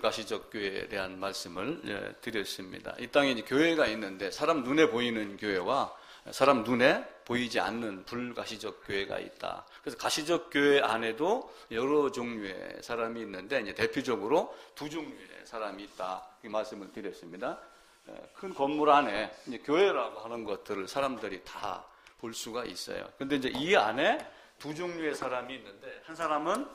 불가시적 교회에 대한 말씀을 드렸습니다. 이 땅에 이제 교회가 있는데 사람 눈에 보이는 교회와 사람 눈에 보이지 않는 불가시적 교회가 있다. 그래서 가시적 교회 안에도 여러 종류의 사람이 있는데 이제 대표적으로 두 종류의 사람이 있다. 이 말씀을 드렸습니다. 큰 건물 안에 이제 교회라고 하는 것들을 사람들이 다 볼 수가 있어요. 그런데 이제 이 안에 두 종류의 사람이 있는데 한 사람은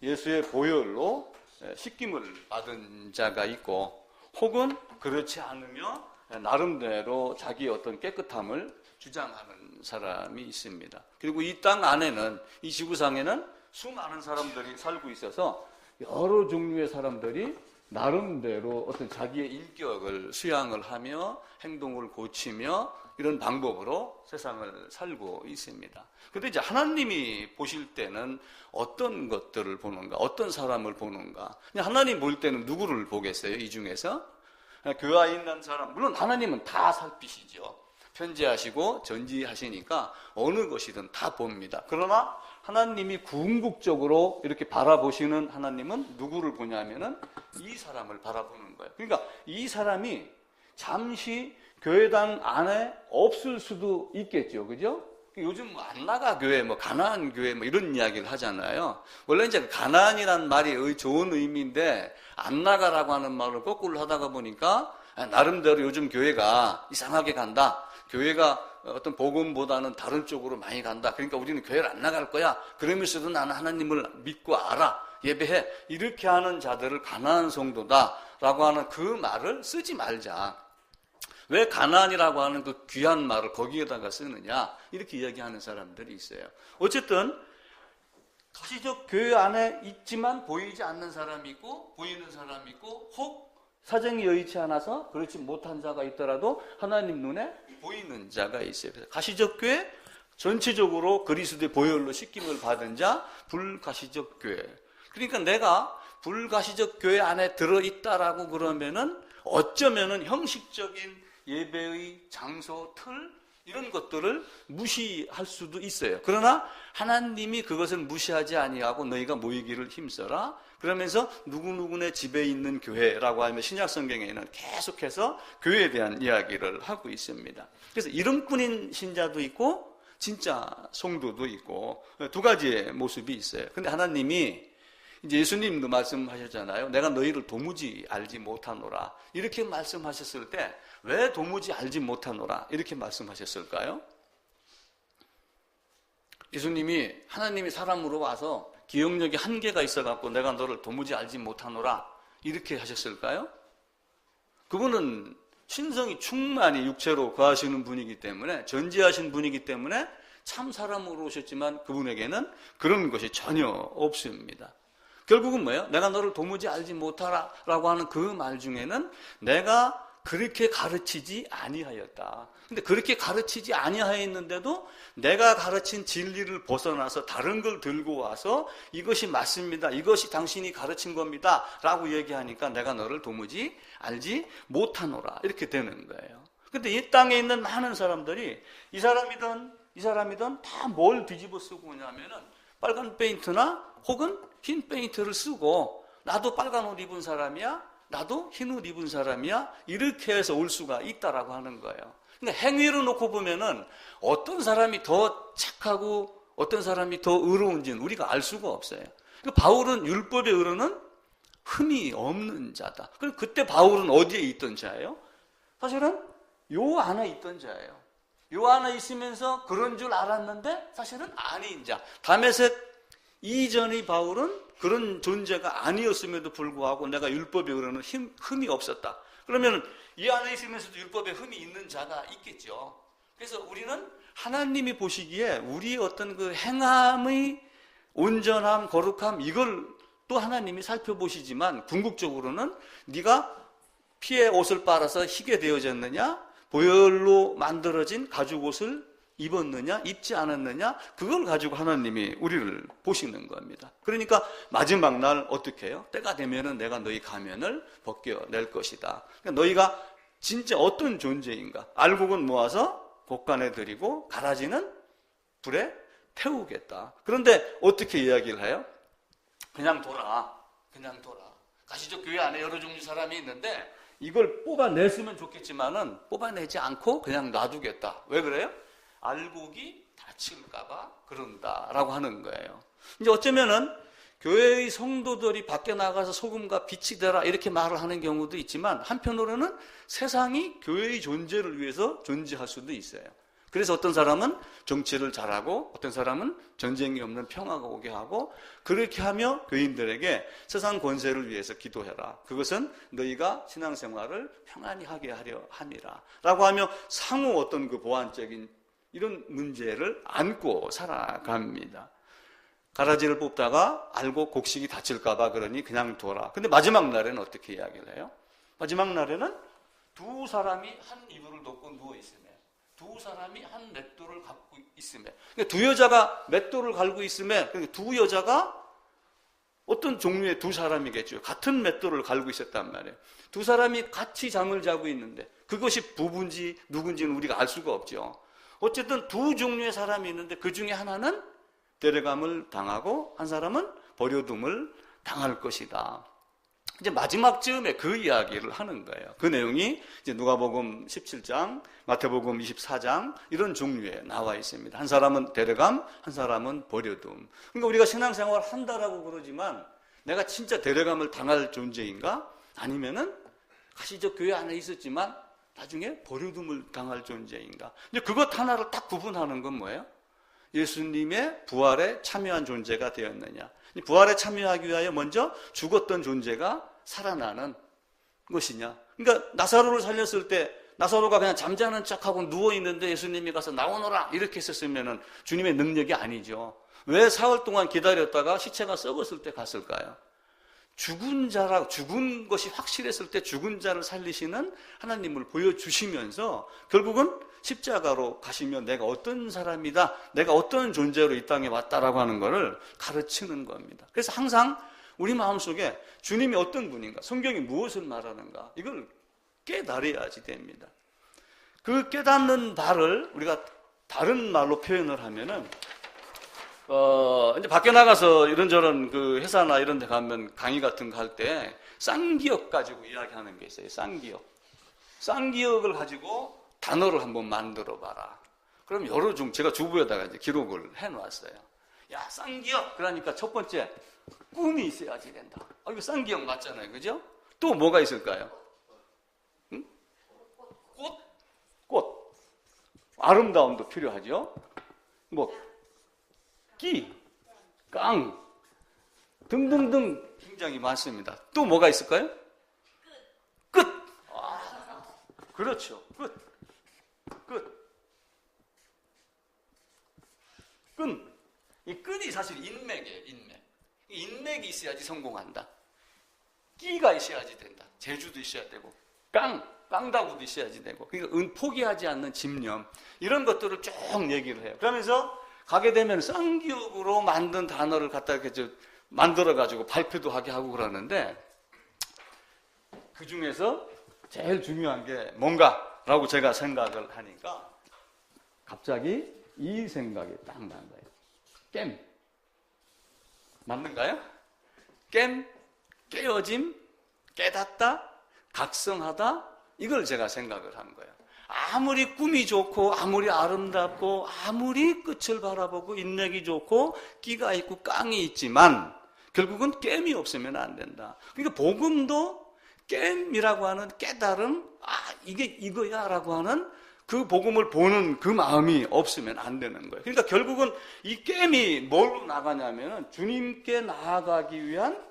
예수의 보혈로 씻김을 받은 자가 있고 혹은 그렇지 않으며 나름대로 자기 어떤 깨끗함을 주장하는 사람이 있습니다. 그리고 이 땅 안에는 이 지구상에는 수많은 사람들이 살고 있어서 여러 종류의 사람들이 나름대로 어떤 자기의 인격을 수양을 하며 행동을 고치며 이런 방법으로 세상을 살고 있습니다. 그런데 이제 하나님이 보실 때는 어떤 것들을 보는가, 어떤 사람을 보는가? 하나님 볼 때는 누구를 보겠어요? 이 중에서 교회에 있는 사람, 물론 하나님은 다 살피시죠. 편지하시고 전지하시니까 어느 것이든 다 봅니다. 그러나 하나님이 궁극적으로 이렇게 바라보시는 하나님은 누구를 보냐면은 이 사람을 바라보는 거예요. 그러니까 이 사람이 잠시 교회당 안에 없을 수도 있겠죠. 그죠? 요즘 안 나가 교회, 가나안 교회 이런 이야기를 하잖아요. 원래 이제 가나안이라는 말이 좋은 의미인데 안 나가라고 하는 말을 거꾸로 하다가 보니까 나름대로 요즘 교회가 이상하게 간다. 교회가 어떤 복음보다는 다른 쪽으로 많이 간다. 그러니까 우리는 교회를 안 나갈 거야. 그러면서도 나는 하나님을 믿고 알아. 예배해. 이렇게 하는 자들을 가나안 성도다라고 하는 그 말을 쓰지 말자. 왜 가나안이라고 하는 그 귀한 말을 거기에다가 쓰느냐 이렇게 이야기하는 사람들이 있어요. 어쨌든 가시적 교회 안에 있지만 보이지 않는 사람이 있고 보이는 사람이 있고 혹 사정이 여의치 않아서 그렇지 못한 자가 있더라도 하나님 눈에 보이는 자가 있어요. 그래서 가시적 교회 전체적으로 그리스도의 보혈로 씻김을 받은 자 불가시적 교회. 그러니까 내가 불가시적 교회 안에 들어있다라고 그러면은 어쩌면은 형식적인 예배의 장소, 틀 이런 것들을 무시할 수도 있어요. 그러나 하나님이 그것을 무시하지 아니하고 너희가 모이기를 힘써라. 그러면서 누구누구네 집에 있는 교회라고 하면 신약 성경에는 계속해서 교회에 대한 이야기를 하고 있습니다. 그래서 이름뿐인 신자도 있고 진짜 성도도 있고 두 가지의 모습이 있어요. 근데 하나님이 이제 예수님도 말씀하셨잖아요. 내가 너희를 도무지 알지 못하노라. 이렇게 말씀하셨을 때 왜 도무지 알지 못하노라 이렇게 말씀하셨을까요? 예수님이 하나님이 사람으로 와서 기억력이 한계가 있어갖고 내가 너를 도무지 알지 못하노라 이렇게 하셨을까요? 그분은 신성이 충만히 육체로 거하시는 분이기 때문에 전지하신 분이기 때문에 참 사람으로 오셨지만 그분에게는 그런 것이 전혀 없습니다. 결국은 뭐예요? 내가 너를 도무지 알지 못하라 라고 하는 그 말 중에는 내가 그렇게 가르치지 아니하였다. 근데 그렇게 가르치지 아니하였는데도 내가 가르친 진리를 벗어나서 다른 걸 들고 와서 이것이 맞습니다. 이것이 당신이 가르친 겁니다. 라고 얘기하니까 내가 너를 도무지 알지 못하노라. 이렇게 되는 거예요. 근데 이 땅에 있는 많은 사람들이 이 사람이든 다 뭘 뒤집어 쓰고 오냐면은 빨간 페인트나 혹은 흰 페인트를 쓰고 나도 빨간 옷 입은 사람이야. 나도 흰 옷 입은 사람이야. 이렇게 해서 올 수가 있다라고 하는 거예요. 근데 행위로 놓고 보면은 어떤 사람이 더 착하고 어떤 사람이 더 의로운지는 우리가 알 수가 없어요. 그러니까 바울은 율법의 의로는 흠이 없는 자다. 그럼 그때 바울은 어디에 있던 자예요? 사실은 요 안에 있던 자예요. 요 안에 있으면서 그런 줄 알았는데 사실은 아닌 자. 다메섹 이전의 바울은 그런 존재가 아니었음에도 불구하고 내가 율법에 의로는 흠이 없었다. 그러면 이 안에 있으면서도 율법에 흠이 있는 자가 있겠죠. 그래서 우리는 하나님이 보시기에 우리의 어떤 그 행함의 온전함, 거룩함 이걸 또 하나님이 살펴보시지만 궁극적으로는 네가 피의 옷을 빨아서 희게 되어졌느냐, 보혈로 만들어진 가죽 옷을 입었느냐, 입지 않았느냐, 그걸 가지고 하나님이 우리를 보시는 겁니다. 그러니까 마지막 날 어떻게 해요? 때가 되면은 내가 너희 가면을 벗겨낼 것이다. 그러니까 너희가 진짜 어떤 존재인가? 알곡은 모아서 곡간에 들이고 가라지는 불에 태우겠다. 그런데 어떻게 이야기를 해요? 그냥 둬라. 그냥 둬라. 가시적 교회 안에 여러 종류 사람이 있는데 이걸 뽑아냈으면 좋겠지만은 뽑아내지 않고 그냥 놔두겠다. 왜 그래요? 알곡이 다칠까봐 그런다라고 하는 거예요. 이제 어쩌면은 교회의 성도들이 밖에 나가서 소금과 빛이 되라 이렇게 말을 하는 경우도 있지만 한편으로는 세상이 교회의 존재를 위해서 존재할 수도 있어요. 그래서 어떤 사람은 정치를 잘하고 어떤 사람은 전쟁이 없는 평화가 오게 하고 그렇게 하며 교인들에게 세상 권세를 위해서 기도해라. 그것은 너희가 신앙생활을 평안히 하게 하려 함이라. 라고 하며 상호 어떤 그 보완적인 이런 문제를 안고 살아갑니다. 가라지를 뽑다가 알고 곡식이 다칠까봐 그러니 그냥 둬라. 근데 마지막 날에는 어떻게 이야기를 해요? 마지막 날에는 두 사람이 한 이불을 덮고 누워있으며 두 사람이 한 맷돌을 갖고 있으며 그러니까 두 여자가 맷돌을 갈고 있으며 그러니까 두 여자가 어떤 종류의 두 사람이겠죠. 같은 맷돌을 갈고 있었단 말이에요. 두 사람이 같이 잠을 자고 있는데 그것이 부부인지 누군지는 우리가 알 수가 없죠. 어쨌든 두 종류의 사람이 있는데 그 중에 하나는 데려감을 당하고 한 사람은 버려둠을 당할 것이다. 이제 마지막 즈음에 그 이야기를 하는 거예요. 그 내용이 이제 누가복음 17장, 마태복음 24장 이런 종류에 나와 있습니다. 한 사람은 데려감, 한 사람은 버려둠. 그러니까 우리가 신앙생활 한다라고 그러지만 내가 진짜 데려감을 당할 존재인가? 아니면은 가시적 교회 안에 있었지만 나중에 버려둠을 당할 존재인가? 이제 그것 하나를 딱 구분하는 건 뭐예요? 예수님의 부활에 참여한 존재가 되었느냐. 부활에 참여하기 위하여 먼저 죽었던 존재가 살아나는 것이냐. 그러니까 나사로를 살렸을 때 나사로가 그냥 잠자는 척하고 누워있는데 예수님이 가서 나오너라 이렇게 했었으면 주님의 능력이 아니죠. 왜 사흘 동안 기다렸다가 시체가 썩었을 때 갔을까요? 죽은 것이 확실했을 때 죽은 자를 살리시는 하나님을 보여주시면서 결국은 십자가로 가시면 내가 어떤 사람이다, 내가 어떤 존재로 이 땅에 왔다라고 하는 것을 가르치는 겁니다. 그래서 항상 우리 마음속에 주님이 어떤 분인가, 성경이 무엇을 말하는가 이걸 깨달아야지 됩니다. 그 깨닫는 바를 우리가 다른 말로 표현을 하면은 이제 밖에 나가서 이런저런 그 회사나 이런 데 가면 강의 같은 거 할 때 쌍기역 가지고 이야기하는 게 있어요. 쌍기역. 쌍기역을 가지고 단어를 한번 만들어 봐라. 그럼 여러 제가 주부에다가 이제 기록을 해 놨어요. 야, 쌍기역. 그러니까 첫 번째, 꿈이 있어야지 된다. 이거 쌍기역 맞잖아요. 그죠? 또 뭐가 있을까요? 응? 꽃. 아름다움도 필요하죠? 깡 등등등 굉장히 많습니다. 또 뭐가 있을까요? 끝. 그렇죠. 끝. 끈. 이 끈이 사실 인맥이에요. 인맥이 있어야지 성공한다. 끼가 있어야지 된다. 재주도 있어야 되고 깡다구도 있어야지 되고. 그러니까 포기하지 않는 집념 이런 것들을 쭉 얘기를 해요. 그러면서 가게 되면 쌍기역으로 만든 단어를 갖다 이렇게 만들어가지고 발표도 하게 하고 그러는데 그 중에서 제일 중요한 게 뭔가라고 제가 생각을 하니까 갑자기 이 생각이 딱 난 거예요. 깸. 맞는가요? 깨어짐, 깨닫다, 각성하다 이걸 제가 생각을 한 거예요. 아무리 꿈이 좋고 아무리 아름답고 아무리 끝을 바라보고 인맥이 좋고 끼가 있고 깡이 있지만 결국은 깸이 없으면 안 된다. 그러니까 복음도 깸이라고 하는 깨달음, 이게 이거야 라고 하는 그 복음을 보는 그 마음이 없으면 안 되는 거예요. 그러니까 결국은 이 깸이 뭘로 나가냐면 주님께 나아가기 위한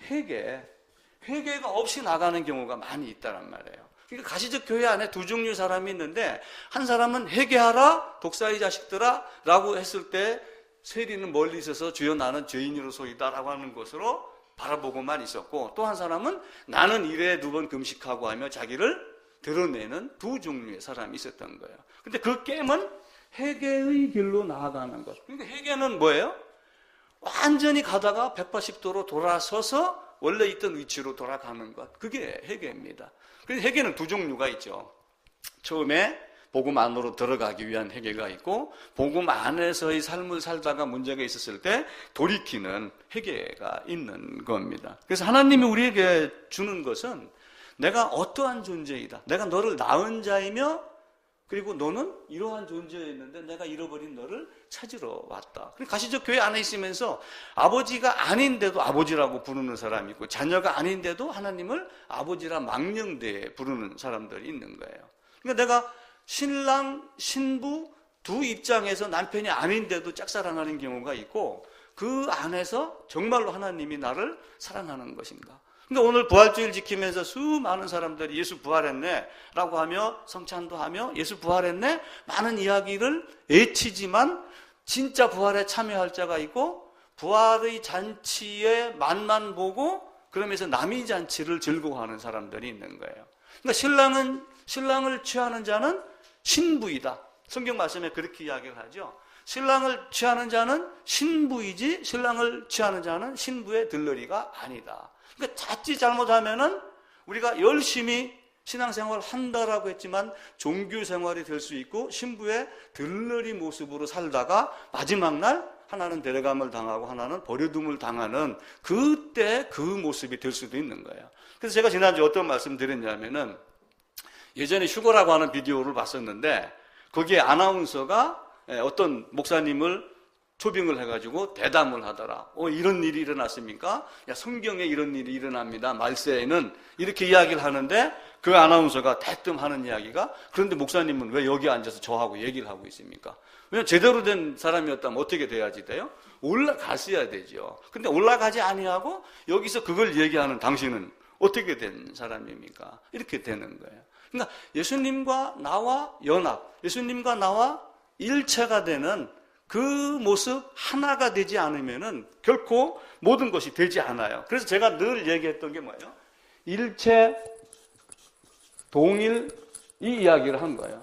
회개가 없이 나가는 경우가 많이 있다란 말이에요. 그러니까 가시적 교회 안에 두 종류 사람이 있는데 한 사람은 회개하라 독사의 자식들아 라고 했을 때 세리는 멀리 있어서 주여 나는 죄인으로소이다 라고 하는 것으로 바라보고만 있었고 또 한 사람은 나는 일에 2번 금식하고 하며 자기를 드러내는 두 종류의 사람이 있었던 거예요. 근데 그 깸은 회개의 길로 나아가는 것. 그러니까 회개는 뭐예요? 완전히 가다가 180도로 돌아서서 원래 있던 위치로 돌아가는 것. 그게 회개입니다. 그래서 회개는 두 종류가 있죠. 처음에 복음 안으로 들어가기 위한 회개가 있고, 복음 안에서의 삶을 살다가 문제가 있었을 때 돌이키는 회개가 있는 겁니다. 그래서 하나님이 우리에게 주는 것은 내가 어떠한 존재이다, 내가 너를 낳은 자이며 그리고 너는 이러한 존재였는데 내가 잃어버린 너를 찾으러 왔다. 가시적 교회 안에 있으면서 아버지가 아닌데도 아버지라고 부르는 사람이 있고, 자녀가 아닌데도 하나님을 아버지라 망령되에 부르는 사람들이 있는 거예요. 그러니까 내가 신랑, 신부 두 입장에서 남편이 아닌데도 짝사랑하는 경우가 있고, 그 안에서 정말로 하나님이 나를 사랑하는 것인가. 그러니까 오늘 부활주일 지키면서 수많은 사람들이 예수 부활했네 라고 하며 성찬도 하며 예수 부활했네 많은 이야기를 외치지만, 진짜 부활에 참여할 자가 있고 부활의 잔치에 맛만 보고 그러면서 남의 잔치를 즐거워하는 사람들이 있는 거예요. 그러니까 신랑을 취하는 자는 신부이다. 성경 말씀에 그렇게 이야기를 하죠. 신랑을 취하는 자는 신부이지 신랑을 취하는 자는 신부의 들러리가 아니다. 그러니까 자칫 잘못하면은 우리가 열심히 신앙생활 한다라고 했지만 종교생활이 될 수 있고 신부의 들러리 모습으로 살다가 마지막 날 하나는 데려감을 당하고 하나는 버려둠을 당하는 그때 그 모습이 될 수도 있는 거예요. 그래서 제가 지난주에 어떤 말씀 드렸냐면은, 예전에 휴거라고 하는 비디오를 봤었는데 거기에 아나운서가 어떤 목사님을 초빙을 해가지고 대담을 하더라. 이런 일이 일어났습니까? 야, 성경에 이런 일이 일어납니다. 말세에는 이렇게 이야기를 하는데 그 아나운서가 대뜸 하는 이야기가, 그런데 목사님은 왜 여기 앉아서 저하고 얘기를 하고 있습니까? 왜냐면 제대로 된 사람이었다면 어떻게 돼야지 돼요? 올라갔어야 되죠. 근데 올라가지 아니하고 여기서 그걸 얘기하는 당신은 어떻게 된 사람입니까? 이렇게 되는 거예요. 그러니까 예수님과 나와 연합, 예수님과 나와 일체가 되는 그 모습 하나가 되지 않으면은 결코 모든 것이 되지 않아요. 그래서 제가 늘 얘기했던 게 뭐예요? 일체, 동일, 이 이야기를 한 거예요.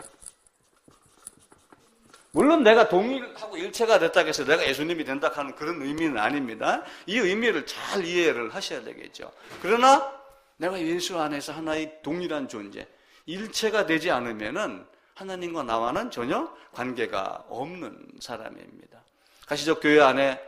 물론 내가 동일하고 일체가 됐다고 해서 내가 예수님이 된다 하는 그런 의미는 아닙니다. 이 의미를 잘 이해를 하셔야 되겠죠. 그러나 내가 예수 안에서 하나의 동일한 존재, 일체가 되지 않으면은 하나님과 나와는 전혀 관계가 없는 사람입니다. 가시적 교회 안에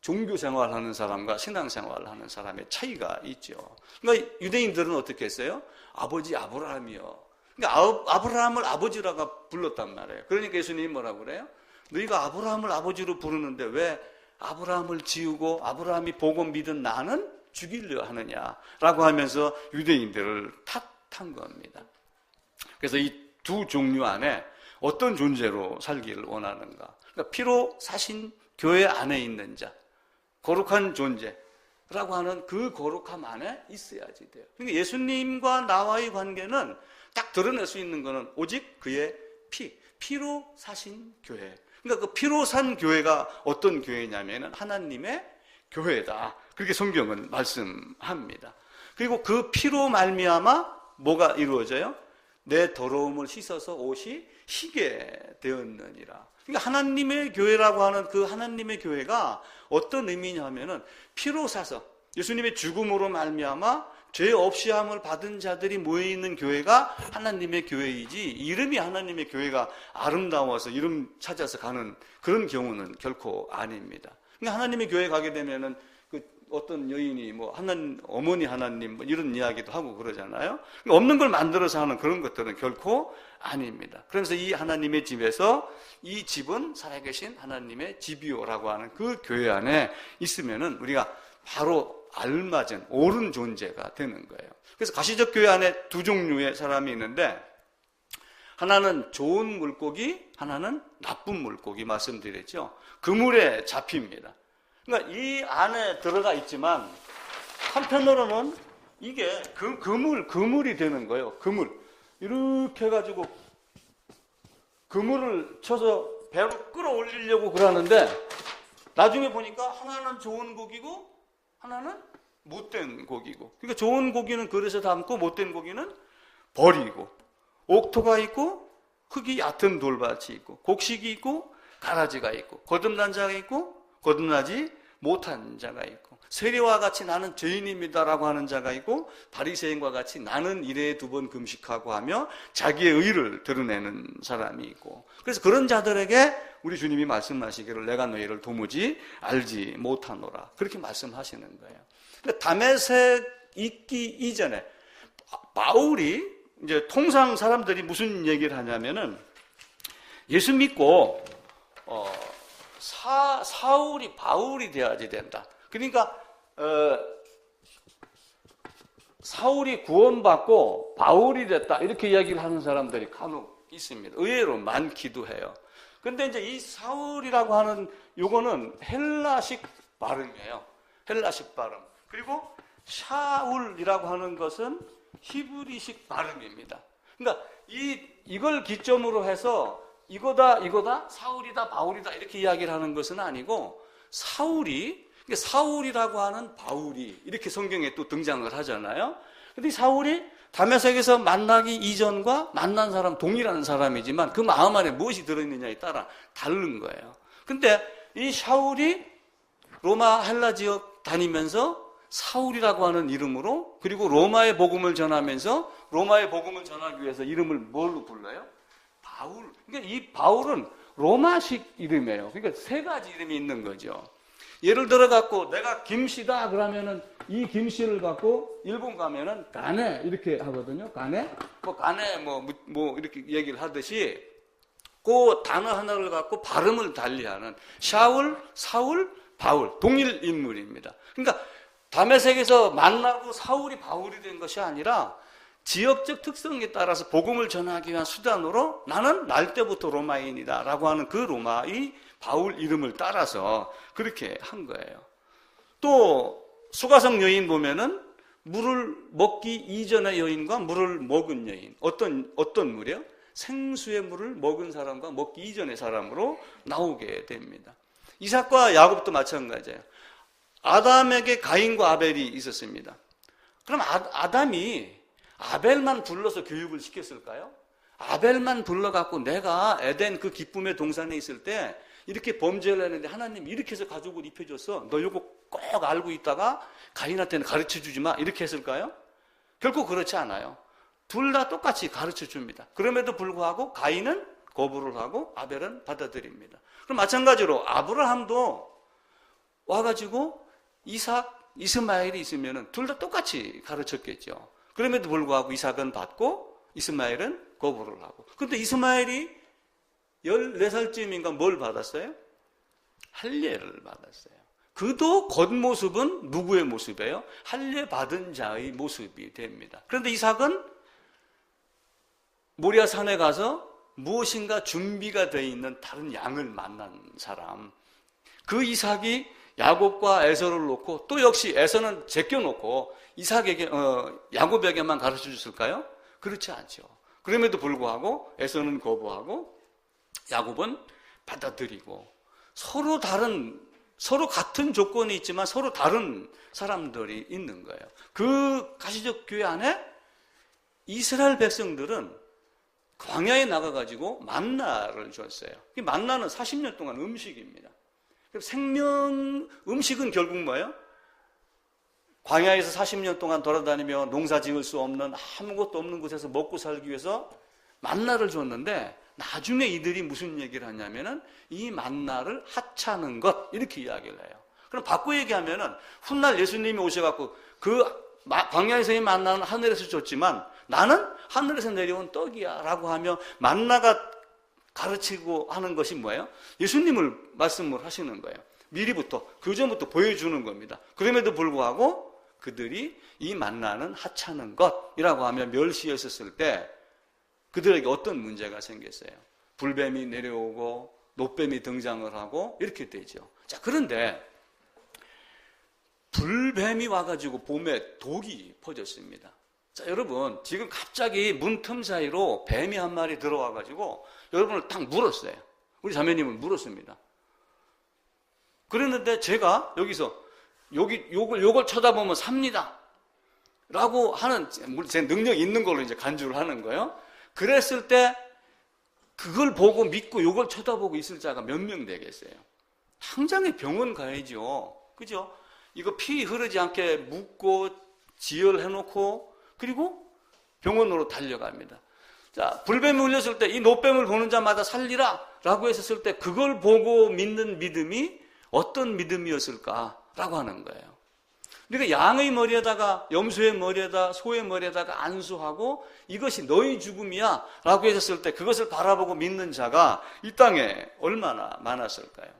종교 생활하는 사람과 신앙 생활하는 사람의 차이가 있죠. 그러니까 유대인들은 어떻게 했어요? 아버지 아브라함이요. 그러니까 아브라함을 아버지라고 불렀단 말이에요. 그러니까 예수님이 뭐라고 그래요? 너희가 아브라함을 아버지로 부르는데 왜 아브라함을 지우고 아브라함이 보고 믿은 나는 죽이려 하느냐라고 하면서 유대인들을 탓한 겁니다. 그래서 이 두 종류 안에 어떤 존재로 살기를 원하는가? 그러니까 피로 사신 교회 안에 있는 자, 거룩한 존재라고 하는 그 거룩함 안에 있어야지 돼요. 그러니까 예수님과 나와의 관계는 딱 드러낼 수 있는 것은 오직 그의 피로 사신 교회. 그러니까 그 피로 산 교회가 어떤 교회냐면은 하나님의 교회다. 그렇게 성경은 말씀합니다. 그리고 그 피로 말미암아 뭐가 이루어져요? 내 더러움을 씻어서 옷이 희게 되었느니라. 그러니까 하나님의 교회라고 하는 그 하나님의 교회가 어떤 의미냐면은 피로 사서 예수님의 죽음으로 말미암아 죄 없이 함을 받은 자들이 모여 있는 교회가 하나님의 교회이지, 이름이 하나님의 교회가 아름다워서 이름 찾아서 가는 그런 경우는 결코 아닙니다. 그러니까 하나님의 교회 가게 되면은 어떤 여인이 하나님, 어머니 하나님 이런 이야기도 하고 그러잖아요. 그러니까 없는 걸 만들어서 하는 그런 것들은 결코 아닙니다. 그래서 이 하나님의 집에서 이 집은 살아계신 하나님의 집이요라고 하는 그 교회 안에 있으면은 우리가 바로 알맞은 옳은 존재가 되는 거예요. 그래서 가시적 교회 안에 두 종류의 사람이 있는데, 하나는 좋은 물고기, 하나는 나쁜 물고기 말씀드렸죠. 그물에 잡힙니다. 그러니까 이 안에 들어가 있지만 한편으로는 이게 그물이 되는 거예요. 그물. 이렇게 해가지고 그물을 쳐서 배로 끌어올리려고 그러는데 나중에 보니까 하나는 좋은 고기고 하나는 못된 고기고. 그러니까 좋은 고기는 그릇에 담고 못된 고기는 버리고, 옥토가 있고 흙이 얕은 돌밭이 있고 곡식이 있고 가라지가 있고 거듭난 자가 있고 거듭나지 못한 자가 있고. 세리와 같이 나는 죄인입니다라고 하는 자가 있고, 바리새인과 같이 나는 일에 2번 금식하고 하며 자기의 의를 드러내는 사람이 있고, 그래서 그런 자들에게 우리 주님이 말씀하시기를 내가 너희를 도무지 알지 못하노라, 그렇게 말씀하시는 거예요. 그러니까 다메섹 있기 이전에 바울이, 이제 통상 사람들이 무슨 얘기를 하냐면은 예수 믿고 사울이 바울이 되어야지 된다. 그러니까 사울이 구원받고 바울이 됐다, 이렇게 이야기를 하는 사람들이 간혹 있습니다. 의외로 많기도 해요. 근데 이제 이 사울이라고 하는 요거는 헬라식 발음이에요. 헬라식 발음. 그리고 샤울이라고 하는 것은 히브리식 발음입니다. 그러니까 이걸 기점으로 해서 이거다, 사울이다, 바울이다, 이렇게 이야기를 하는 것은 아니고, 사울이라고 하는 바울이 이렇게 성경에 또 등장을 하잖아요. 근데 사울이 다메섹에서 만나기 이전과 만난 사람 동일한 사람이지만 그 마음 안에 무엇이 들어있느냐에 따라 다른 거예요. 근데 이 샤울이 로마 헬라 지역 다니면서 사울이라고 하는 이름으로, 그리고 로마의 복음을 전하면서 로마의 복음을 전하기 위해서 이름을 뭘로 불러요? 바울. 그러니까 이 바울은 로마식 이름이에요. 그러니까 3가지 이름이 있는 거죠. 예를 들어 갖고 내가 김씨다 그러면은 이 김씨를 갖고 일본 가면은 가네 이렇게 하거든요. 가네 뭐 이렇게 얘기를 하듯이 그 단어 하나를 갖고 발음을 달리하는 샤울, 사울, 바울, 동일 인물입니다. 그러니까 다메섹에서 만나고 사울이 바울이 된 것이 아니라 지역적 특성에 따라서 복음을 전하기 위한 수단으로 나는 날 때부터 로마인이다 라고 하는 그 로마의 바울 이름을 따라서 그렇게 한 거예요. 또 수가성 여인 보면은 물을 먹기 이전의 여인과 물을 먹은 여인, 어떤 물이요? 생수의 물을 먹은 사람과 먹기 이전의 사람으로 나오게 됩니다. 이삭과 야곱도 마찬가지예요. 아담에게 가인과 아벨이 있었습니다. 그럼 아담이 아벨만 불러서 교육을 시켰을까요? 아벨만 불러갖고 내가 에덴 그 기쁨의 동산에 있을 때 이렇게 범죄를 했는데 하나님 이렇게 해서 가죽을 입혀줬어, 너 이거 꼭 알고 있다가 가인한테는 가르쳐주지 마, 이렇게 했을까요? 결코 그렇지 않아요. 둘 다 똑같이 가르쳐줍니다. 그럼에도 불구하고 가인은 거부를 하고 아벨은 받아들입니다. 그럼 마찬가지로 아브라함도 와가지고 이삭, 이스마엘이 있으면 둘 다 똑같이 가르쳤겠죠. 그럼에도 불구하고 이삭은 받고 이스마엘은 거부를 하고. 근데 이스마엘이 14살쯤인가 뭘 받았어요? 할례를 받았어요. 그도 겉모습은 누구의 모습이에요? 할례 받은 자의 모습이 됩니다. 그런데 이삭은 모리아 산에 가서 무엇인가 준비가 되어 있는 다른 양을 만난 사람. 그 이삭이 야곱과 에서를 놓고 또 역시 에서는 제껴놓고 야곱에게만 가르쳐 줬을까요? 그렇지 않죠. 그럼에도 불구하고 에서는 거부하고 야곱은 받아들이고 서로 같은 조건이 있지만 서로 다른 사람들이 있는 거예요. 그 가시적 교회 안에 이스라엘 백성들은 광야에 나가가지고 만나를 줬어요. 이 만나는 40년 동안 음식입니다. 음식은 결국 뭐예요? 광야에서 40년 동안 돌아다니며 농사 지을 수 없는 아무것도 없는 곳에서 먹고 살기 위해서 만나를 줬는데 나중에 이들이 무슨 얘기를 하냐면은 이 만나를 하찮은 것, 이렇게 이야기를 해요. 그럼 바꿔 얘기하면은 훗날 예수님이 오셔갖고 그 광야에서의 만나는 하늘에서 줬지만 나는 하늘에서 내려온 떡이야 라고 하며 만나가 가르치고 하는 것이 뭐예요? 예수님을 말씀을 하시는 거예요. 미리부터, 그 전부터 보여주는 겁니다. 그럼에도 불구하고 그들이 이 만나는 하찮은 것이라고 하며 멸시했었을 때 그들에게 어떤 문제가 생겼어요? 불뱀이 내려오고 노뱀이 등장을 하고 이렇게 되죠. 자, 그런데 불뱀이 와가지고 봄에 독이 퍼졌습니다. 자, 여러분, 지금 갑자기 문틈 사이로 뱀이 한 마리 들어와가지고 여러분을 딱 물었어요. 우리 자매님을 물었습니다. 그랬는데 제가 여기서 요걸 쳐다보면 삽니다 라고 하는 제 능력 있는 걸로 이제 간주를 하는 거예요. 그랬을 때 그걸 보고 믿고 요걸 쳐다보고 있을 자가 몇 명 되겠어요? 당장에 병원 가야죠. 그죠? 이거 피 흐르지 않게 묶고 지혈해놓고 그리고 병원으로 달려갑니다. 자, 불뱀이 울렸을 때 이 노뱀을 보는 자마다 살리라 라고 했었을 때 그걸 보고 믿는 믿음이 어떤 믿음이었을까라고 하는 거예요. 그러니까 양의 머리에다가 염소의 머리에다 소의 머리에다가 안수하고 이것이 너희 죽음이야 라고 했었을 때 그것을 바라보고 믿는 자가 이 땅에 얼마나 많았을까요?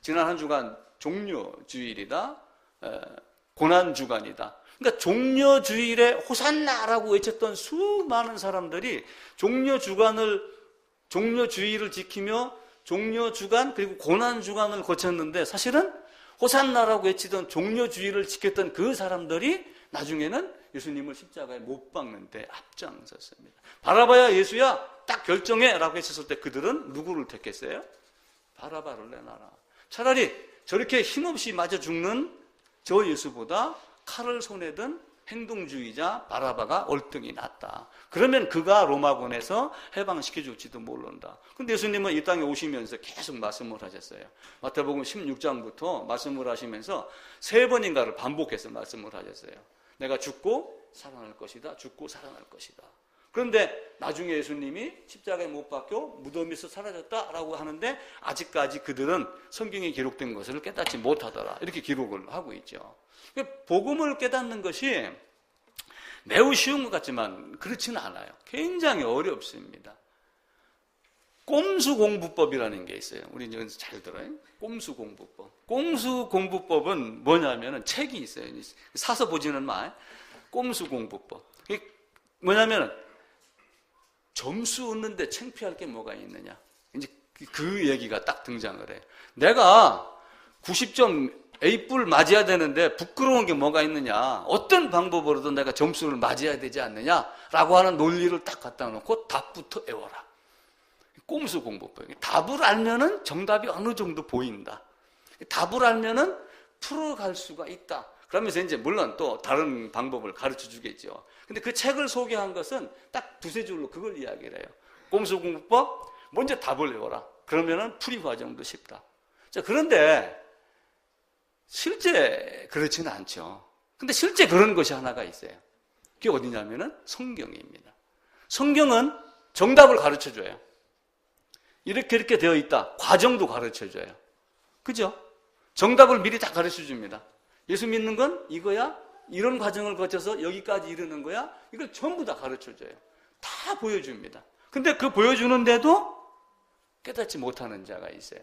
지난 한 주간 종려주일이다, 고난주간이다. 그러니까 종려주일에 호산나라고 외쳤던 수많은 사람들이 종려주일을 지키며 종려주간 그리고 고난주간을 거쳤는데 사실은 호산나라고 외치던 종려주일을 지켰던 그 사람들이 나중에는 예수님을 십자가에 못 박는데 앞장섰습니다. 바라바야 예수야 딱 결정해 라고 했었을 때 그들은 누구를 택했어요? 바라바를 내놔라. 차라리 저렇게 힘없이 맞아 죽는 저 예수보다 칼을 손에 든 행동주의자 바라바가 월등히 낫다. 그러면 그가 로마군에서 해방시켜줄지도 모른다. 근데 예수님은 이 땅에 오시면서 계속 말씀을 하셨어요. 마태복음 16장부터 말씀을 하시면서 3번인가를 반복해서 말씀을 하셨어요. 내가 죽고 살아날 것이다. 죽고 살아날 것이다. 그런데 나중에 예수님이 십자가에 못 박혀 무덤에서 사라졌다라고 하는데 아직까지 그들은 성경에 기록된 것을 깨닫지 못하더라. 이렇게 기록을 하고 있죠. 복음을 깨닫는 것이 매우 쉬운 것 같지만 그렇지는 않아요. 굉장히 어렵습니다. 꼼수공부법이라는 게 있어요. 우리 여기서 잘 들어요. 꼼수공부법. 꼼수공부법은 뭐냐면은 책이 있어요. 사서 보지는 마. 꼼수공부법. 뭐냐면은 점수 얻는데 창피할 게 뭐가 있느냐. 이제 그 얘기가 딱 등장을 해요. 내가 90점 A뿔 맞아야 되는데 부끄러운 게 뭐가 있느냐. 어떤 방법으로도 내가 점수를 맞아야 되지 않느냐라고 하는 논리를 딱 갖다 놓고 답부터 외워라. 꼼수 공부법. 답을 알면은 정답이 어느 정도 보인다. 답을 알면은 풀어갈 수가 있다. 그러면서 이제 물론 또 다른 방법을 가르쳐 주겠죠. 근데 그 책을 소개한 것은 딱 2-3줄로 그걸 이야기를 해요. 꼼수 공부법, 먼저 답을 외워라. 그러면은 풀이 과정도 쉽다. 자, 그런데 실제 그렇지는 않죠. 근데 실제 그런 것이 하나가 있어요. 그게 어디냐면은 성경입니다. 성경은 정답을 가르쳐 줘요. 이렇게 되어 있다. 과정도 가르쳐 줘요. 그죠? 정답을 미리 다 가르쳐 줍니다. 예수 믿는 건 이거야. 이런 과정을 거쳐서 여기까지 이르는 거야. 이걸 전부 다 가르쳐 줘요. 다 보여줍니다. 근데 그 보여주는데도 깨닫지 못하는 자가 있어요.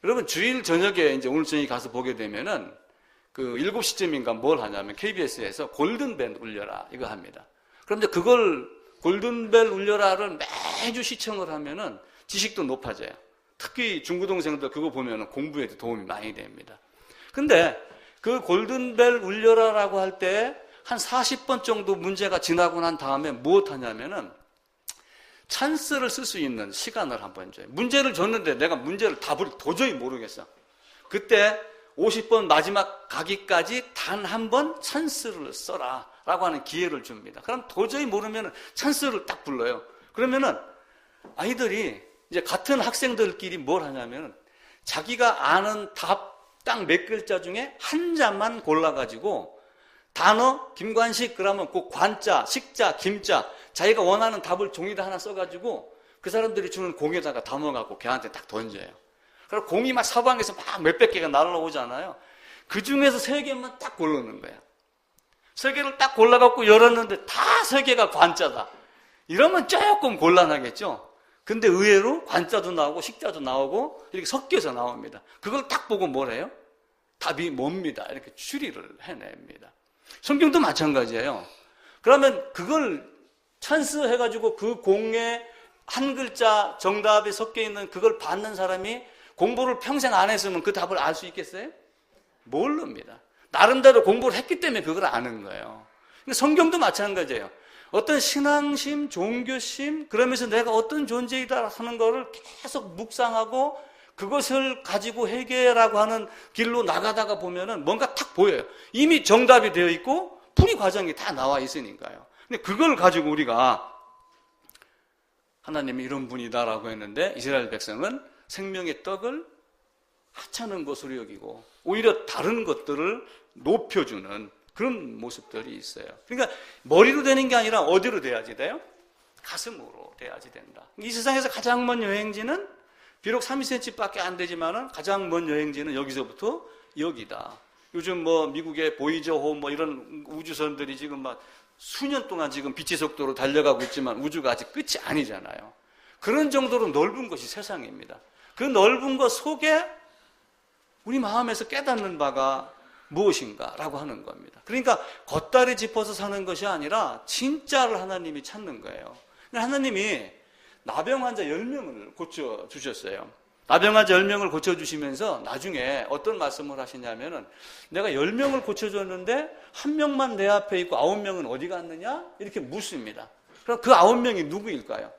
여러분, 주일 저녁에 이제 오늘 저녁에 가서 보게 되면은 그 7시쯤인가 뭘 하냐면 KBS에서 골든벨 울려라 이거 합니다. 그런데 그걸 골든벨 울려라를 매주 시청을 하면은 지식도 높아져요. 특히 중고등생들 그거 보면은 공부에도 도움이 많이 됩니다. 근데 그 골든벨 울려라라고 할 때 한 40번 정도 문제가 지나고 난 다음에 무엇 하냐면은 찬스를 쓸 수 있는 시간을 한번 줘요. 문제를 줬는데 내가 답을 도저히 모르겠어. 그때 50번 마지막 가기까지 단 한 번 찬스를 써라 라고 하는 기회를 줍니다. 그럼 도저히 모르면 찬스를 딱 불러요. 그러면은 아이들이 이제 같은 학생들끼리 뭘 하냐면 자기가 아는 답 딱 몇 글자 중에 한 자만 골라가지고 단어, 김관식 그러면 그 관자, 식자, 김자 자기가 원하는 답을 종이다 하나 써가지고 그 사람들이 주는 공에다가 담아갖고 걔한테 딱 던져요. 그리고 공이 막 사방에서 막 몇백 개가 날아오잖아요. 그 중에서 3개만 딱 고르는 거야. 3개를 딱 골라갖고 열었는데 다 3개가 관자다. 이러면 조금 곤란하겠죠. 근데 의외로 관자도 나오고 식자도 나오고 이렇게 섞여서 나옵니다. 그걸 딱 보고 뭘 해요? 답이 뭡니다. 이렇게 추리를 해냅니다. 성경도 마찬가지예요. 그러면 그걸 찬스 해가지고 그 공에 한 글자 정답이 섞여 있는 그걸 받는 사람이 공부를 평생 안 했으면 그 답을 알 수 있겠어요? 모릅니다. 나름대로 공부를 했기 때문에 그걸 아는 거예요. 성경도 마찬가지예요. 어떤 신앙심, 종교심, 그러면서 내가 어떤 존재이다 하는 거를 계속 묵상하고 그것을 가지고 회개라고 하는 길로 나가다가 보면은 뭔가 탁 보여요. 이미 정답이 되어 있고 풀이 과정이 다 나와 있으니까요. 근데 그걸 가지고 우리가 하나님이 이런 분이다라고 했는데 이스라엘 백성은 생명의 떡을 하찮은 것으로 여기고 오히려 다른 것들을 높여주는 그런 모습들이 있어요. 그러니까 머리로 되는 게 아니라 어디로 돼야지 돼요? 가슴으로 돼야지 된다. 이 세상에서 가장 먼 여행지는 비록 32cm밖에 안 되지만은 가장 먼 여행지는 여기서부터 여기다. 요즘 뭐 미국의 보이저호 뭐 이런 우주선들이 지금 막 수년 동안 지금 빛의 속도로 달려가고 있지만 우주가 아직 끝이 아니잖아요. 그런 정도로 넓은 것이 세상입니다. 그 넓은 것 속에 우리 마음에서 깨닫는 바가 무엇인가라고 하는 겁니다. 그러니까 겉다리 짚어서 사는 것이 아니라 진짜를 하나님이 찾는 거예요. 하나님이 나병 환자 10명을 고쳐주셨어요. 나병 환자 10명을 고쳐주시면서 나중에 어떤 말씀을 하시냐면은 내가 10명을 고쳐줬는데 1명만 내 앞에 있고 9명은 어디 갔느냐? 이렇게 묻습니다. 그럼 그 9명이 누구일까요?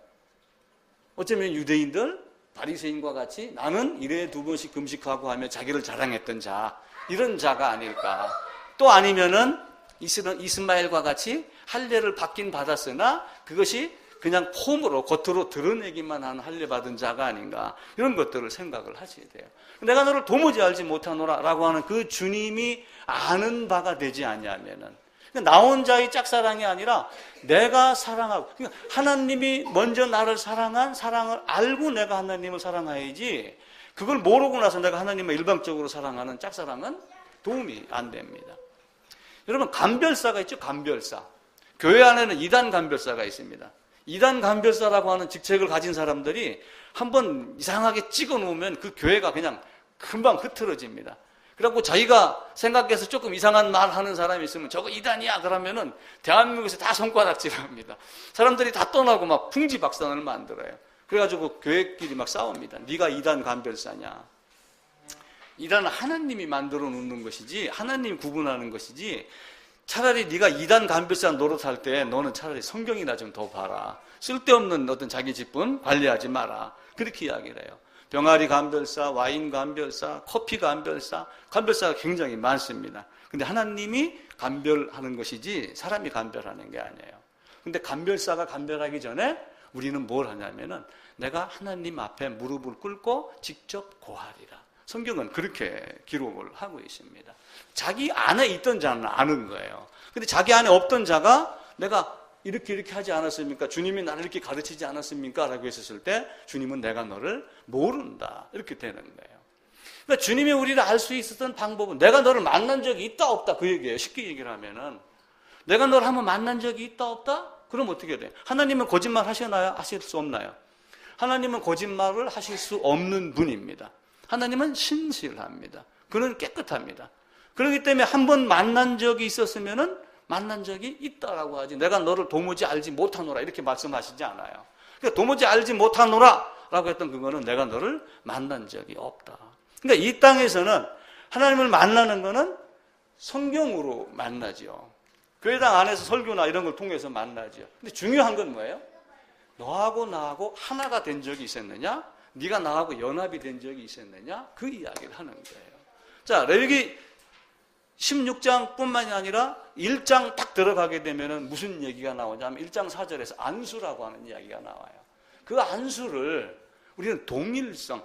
어쩌면 유대인들, 바리새인과 같이 나는 일에 2번씩 금식하고 하며 자기를 자랑했던 자, 이런 자가 아닐까. 또 아니면은 이스마엘과 같이 할례를 받긴 받았으나 그것이 그냥 폼으로 겉으로 드러내기만 한 할례 받은 자가 아닌가. 이런 것들을 생각을 하셔야 돼요. 내가 너를 도무지 알지 못하노라 라고 하는 그 주님이 아는 바가 되지 않냐면은 나 혼자의 짝사랑이 아니라 내가 사랑하고, 그러니까 하나님이 먼저 나를 사랑한 사랑을 알고 내가 하나님을 사랑해야지 그걸 모르고 나서 내가 하나님을 일방적으로 사랑하는 짝사랑은 도움이 안 됩니다. 여러분, 간별사가 있죠. 간별사. 교회 안에는 이단 간별사가 있습니다. 이단 간별사라고 하는 직책을 가진 사람들이 한번 이상하게 찍어 놓으면 그 교회가 그냥 금방 흐트러집니다. 그래갖고 자기가 생각해서 조금 이상한 말 하는 사람이 있으면 저거 이단이야 그러면은 대한민국에서 다 손가락질을 합니다. 사람들이 다 떠나고 막 풍지박산을 만들어요. 그래가지고 교회끼리 막 싸웁니다. 네가 이단 간별사냐. 이단은 하나님이 만들어 놓는 것이지 하나님이 구분하는 것이지 차라리 네가 이단 간별사 노릇할 때 너는 차라리 성경이나 좀 더 봐라. 쓸데없는 어떤 자기 직분 관리하지 마라. 그렇게 이야기를 해요. 병아리 간별사, 와인 간별사, 커피 간별사, 간별사가 굉장히 많습니다. 근데 하나님이 간별하는 것이지 사람이 간별하는 게 아니에요. 근데 간별사가 간별하기 전에 우리는 뭘 하냐면은 내가 하나님 앞에 무릎을 꿇고 직접 고하리라. 성경은 그렇게 기록을 하고 있습니다. 자기 안에 있던 자는 아는 거예요. 근데 자기 안에 없던 자가 내가 이렇게 하지 않았습니까? 주님이 나를 이렇게 가르치지 않았습니까? 라고 했었을 때 주님은 내가 너를 모른다. 이렇게 되는 거예요. 그러니까 주님이 우리를 알 수 있었던 방법은 내가 너를 만난 적이 있다 없다 그 얘기예요. 쉽게 얘기를 하면은 내가 너를 한번 만난 적이 있다 없다? 그럼 어떻게 돼요? 하나님은 거짓말 하시나요? 하실 수 없나요? 하나님은 거짓말을 하실 수 없는 분입니다. 하나님은 신실합니다. 그는 깨끗합니다. 그렇기 때문에 한 번 만난 적이 있었으면은 만난 적이 있다라고 하지 내가 너를 도무지 알지 못하노라 이렇게 말씀하시지 않아요. 그러니까 도무지 알지 못하노라 라고 했던 그거는 내가 너를 만난 적이 없다. 그러니까 이 땅에서는 하나님을 만나는 거는 성경으로 만나죠. 교회당 안에서 설교나 이런 걸 통해서 만나죠. 근데 중요한 건 뭐예요? 너하고 나하고 하나가 된 적이 있었느냐? 네가 나하고 연합이 된 적이 있었느냐? 그 이야기를 하는 거예요. 자, 레위기 16장뿐만이 아니라 1장 딱 들어가게 되면은 무슨 얘기가 나오냐면 1장 4절에서 안수라고 하는 이야기가 나와요. 그 안수를 우리는 동일성,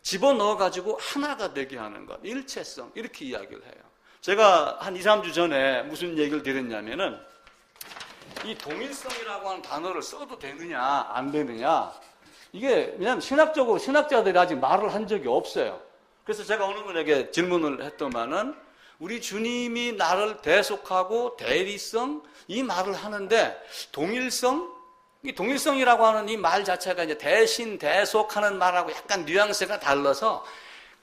집어넣어가지고 하나가 되게 하는 것, 일체성, 이렇게 이야기를 해요. 제가 한 2, 3주 전에 무슨 얘기를 드렸냐면은 이 동일성이라고 하는 단어를 써도 되느냐, 안 되느냐, 이게 왜냐하면 신학적으로 신학자들이 아직 말을 한 적이 없어요. 그래서 제가 어느 분에게 질문을 했더만은 우리 주님이 나를 대속하고 대리성 이 말을 하는데 동일성? 이 동일성이라고 하는 이 말 자체가 이제 대신 대속하는 말하고 약간 뉘앙스가 달라서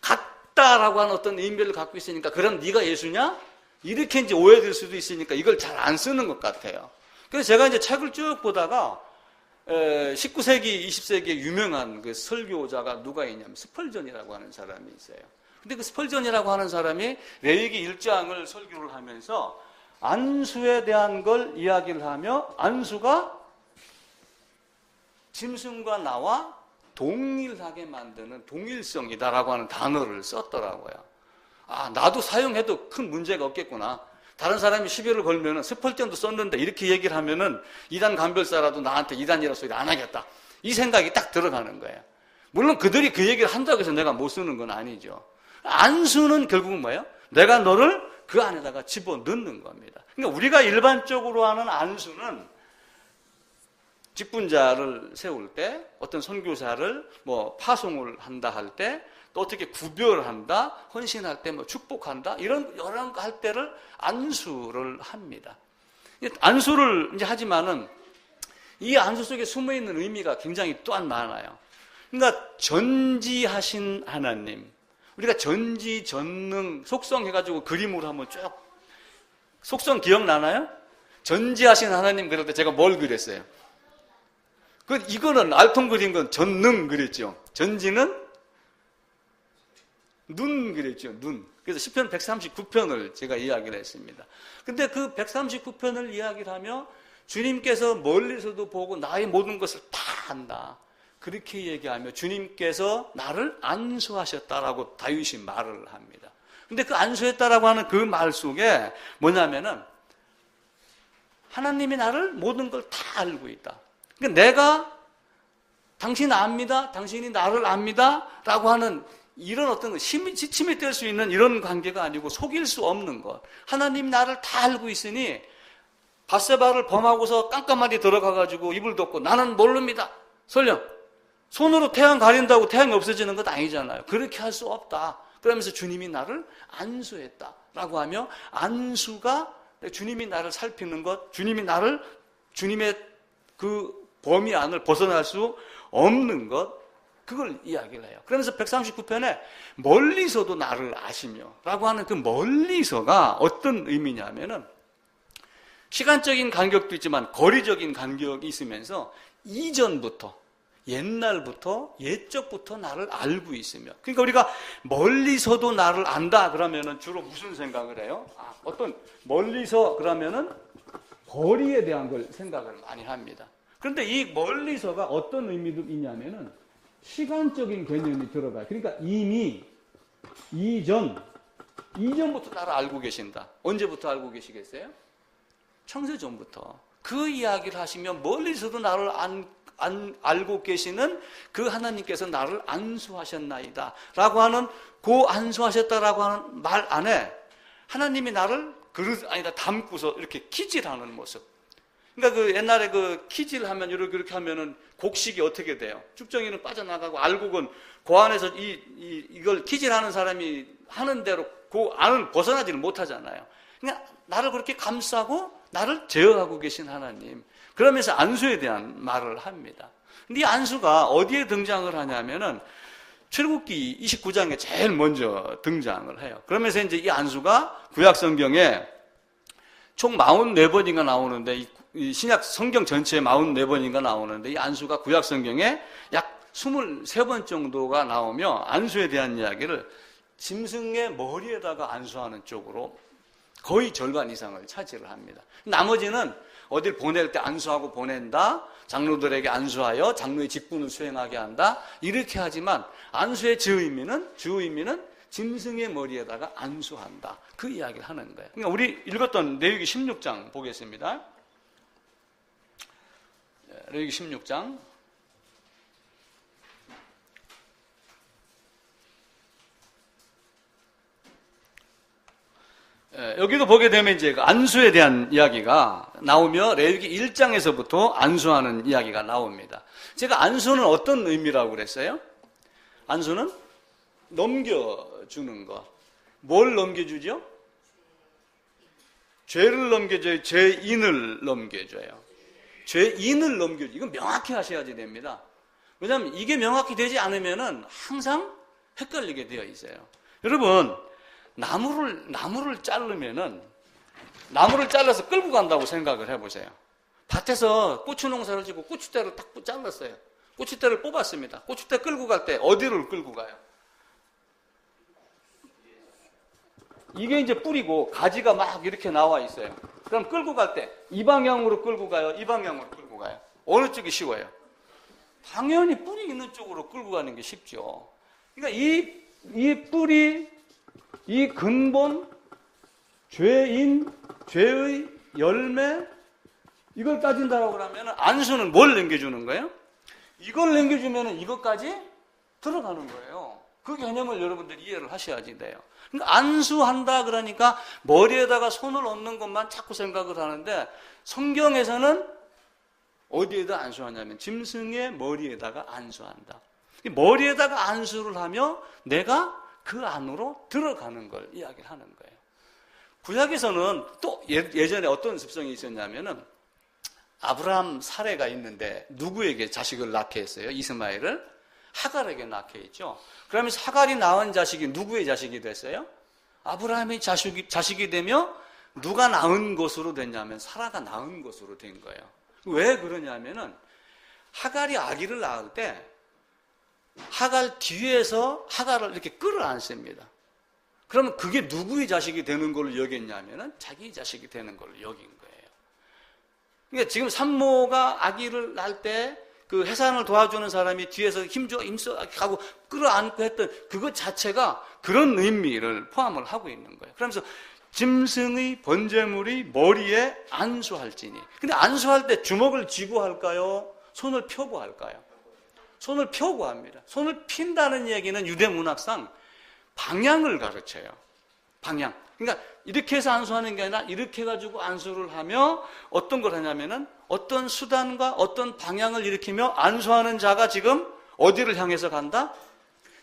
같다라고 하는 어떤 의미를 갖고 있으니까 그럼 네가 예수냐? 이렇게 이제 오해될 수도 있으니까 이걸 잘 안 쓰는 것 같아요. 그래서 제가 이제 책을 쭉 보다가 19세기, 20세기에 유명한 그 설교자가 누가 있냐면 스펄전이라고 하는 사람이 있어요. 근데 그 스펄전이라고 하는 사람이 레위기 1장을 설교를 하면서 안수에 대한 걸 이야기를 하며 안수가 짐승과 나와 동일하게 만드는 동일성이다라고 하는 단어를 썼더라고요. 아, 나도 사용해도 큰 문제가 없겠구나. 다른 사람이 시비를 걸면은 스펄전도 썼는데 이렇게 얘기를 하면은 이단 간별사라도 나한테 이단이라는 소리를 안 하겠다. 이 생각이 딱 들어가는 거예요. 물론 그들이 그 얘기를 한다고 해서 내가 못 쓰는 건 아니죠. 안수는 결국은 뭐예요? 내가 너를 그 안에다가 집어넣는 겁니다. 그러니까 우리가 일반적으로 하는 안수는 직분자를 세울 때, 어떤 선교사를 뭐 파송을 한다 할 때, 또 어떻게 구별한다, 헌신할 때, 뭐 축복한다, 이런 여러 거 할 때를 안수를 합니다. 안수를 이제 하지만은 이 안수 속에 숨어 있는 의미가 굉장히 또한 많아요. 그러니까 전지하신 하나님, 우리가 전지전능 속성 해가지고 그림으로 한번 쭉, 속성 기억나나요? 전지하신 하나님 그럴 때 제가 뭘 그렸어요? 이거는 알통 그린 건 전능 그랬죠. 전지는 눈 그랬죠. 눈. 그래서 시편 139편을 제가 이야기를 했습니다. 근데 그 139편을 이야기를 하며 주님께서 멀리서도 보고 나의 모든 것을 다 안다. 그렇게 얘기하며 주님께서 나를 안수하셨다라고 다윗이 말을 합니다. 근데 그 안수했다라고 하는 그 말 속에 뭐냐면은 하나님이 나를 모든 걸 다 알고 있다. 그러니까 내가 당신 압니다. 당신이 나를 압니다. 라고 하는 이런 어떤 지침이 될 수 있는 이런 관계가 아니고 속일 수 없는 것. 하나님이 나를 다 알고 있으니 밧세바를 범하고서 깜깜하게 들어가가지고 이불 덮고 나는 모릅니다. 설령 손으로 태양 가린다고 태양이 없어지는 것 아니잖아요. 그렇게 할 수 없다. 그러면서 주님이 나를 안수했다라고 하며 안수가 주님이 나를 살피는 것, 주님의 그 범위 안을 벗어날 수 없는 것, 그걸 이야기를 해요. 그러면서 139편에 멀리서도 나를 아시며 라고 하는 그 멀리서가 어떤 의미냐면은 시간적인 간격도 있지만 거리적인 간격이 있으면서 이전부터, 옛날부터, 옛적부터 나를 알고 있으며, 그러니까 우리가 멀리서도 나를 안다 그러면은 주로 무슨 생각을 해요? 어떤 멀리서 그러면은 거리에 대한 걸 생각을 많이 합니다. 그런데 이 멀리서가 어떤 의미도 있냐면은 시간적인 개념이 들어가요. 그러니까 이미 이전부터 나를 알고 계신다. 언제부터 알고 계시겠어요? 창세전부터. 그 이야기를 하시면 멀리서도 나를 알고 계시는 그 하나님께서 나를 안수하셨나이다 라고 하는, 그 안수하셨다라고 하는 말 안에 하나님이 나를 담고서 이렇게 기질하는 모습. 그러니까 그 옛날에 그 키질 하면 이렇게 하면은 곡식이 어떻게 돼요? 쭉정이는 빠져나가고 알곡은 그 안에서 이걸 키질하는 사람이 하는 대로 그 안을 벗어나지를 못하잖아요. 그냥 나를 그렇게 감싸고 나를 제어하고 계신 하나님. 그러면서 안수에 대한 말을 합니다. 근데 이 안수가 어디에 등장을 하냐면은 출애굽기 29장에 제일 먼저 등장을 해요. 그러면서 이제 이 안수가 구약 성경에 총 44번인가 나오는데, 이 신약 성경 전체에 44번인가 나오는데, 이 안수가 구약 성경에 약 23번 정도가 나오며 안수에 대한 이야기를 짐승의 머리에다가 안수하는 쪽으로 거의 절반 이상을 차지를 합니다. 나머지는 어딜 보낼 때 안수하고 보낸다, 장로들에게 안수하여 장로의 직분을 수행하게 한다, 이렇게 하지만 안수의 주 의미는 짐승의 머리에다가 안수한다. 그 이야기를 하는 거예요. 그러니까 우리 읽었던 레위기 16장 보겠습니다. 레위기 16장. 여기도 보게 되면 이제 안수에 대한 이야기가 나오며 레위기 1장에서부터 안수하는 이야기가 나옵니다. 제가 안수는 어떤 의미라고 그랬어요? 안수는 넘겨주는 것. 뭘 넘겨주죠? 죄를 넘겨줘요? 죄인을 넘겨줘요? 죄인을 넘겨줘요. 이건 명확히 하셔야지 됩니다. 왜냐하면 이게 명확히 되지 않으면 항상 헷갈리게 되어 있어요. 여러분, 나무를 자르면은, 나무를 잘라서 끌고 간다고 생각을 해보세요. 밭에서 고추 농사를 짓고 고추대를 딱 잘랐어요. 고추대를 뽑았습니다. 고추대 끌고 갈 때 어디를 끌고 가요? 이게 이제 뿌리고 가지가 막 이렇게 나와 있어요. 그럼 끌고 갈 때 이 방향으로 끌고 가요? 이 방향으로 끌고 가요? 어느 쪽이 쉬워요? 당연히 뿌리 있는 쪽으로 끌고 가는 게 쉽죠. 그러니까 이 뿌리, 이 근본, 죄의 열매, 이걸 따진다고 하면 안수는 뭘 남겨주는 거예요? 이걸 남겨주면 이것까지 들어가는 거예요. 그 개념을 여러분들이 이해를 하셔야지 돼요. 그러니까 안수한다 그러니까 머리에다가 손을 얹는 것만 자꾸 생각을 하는데 성경에서는 어디에다 안수하냐면 짐승의 머리에다가 안수한다. 머리에다가 안수를 하며 내가 그 안으로 들어가는 걸 이야기를 하는 거예요. 구약에서는 또 예전에 어떤 습성이 있었냐면은 아브라함 사례가 있는데 누구에게 자식을 낳게 했어요? 이스마엘을? 하갈에게 낳게 했죠. 그러면서 하갈이 낳은 자식이 누구의 자식이 됐어요? 아브라함의 자식이 되며 누가 낳은 것으로 됐냐면 사라가 낳은 것으로 된 거예요. 왜 그러냐면은 하갈이 아기를 낳을 때 하갈 뒤에서 하갈을 이렇게 끌어안습니다. 그러면 그게 누구의 자식이 되는 걸로 여겼냐면은 자기 자식이 되는 걸로 여긴 거예요. 그러니까 지금 산모가 아기를 낳을 때 그 해산을 도와주는 사람이 뒤에서 힘줘 하고 끌어안고 했던 그것 자체가 그런 의미를 포함을 하고 있는 거예요. 그러면서 짐승의 번제물이 머리에 안수할지니. 근데 안수할 때 주먹을 쥐고 할까요? 손을 펴고 할까요? 손을 펴고 합니다. 손을 핀다는 얘기는 유대 문학상 방향을 가르쳐요. 방향. 그러니까 이렇게 해서 안수하는 게 아니라 이렇게 해가지고 안수를 하며 어떤 걸 하냐면은 어떤 수단과 어떤 방향을 일으키며 안수하는 자가 지금 어디를 향해서 간다?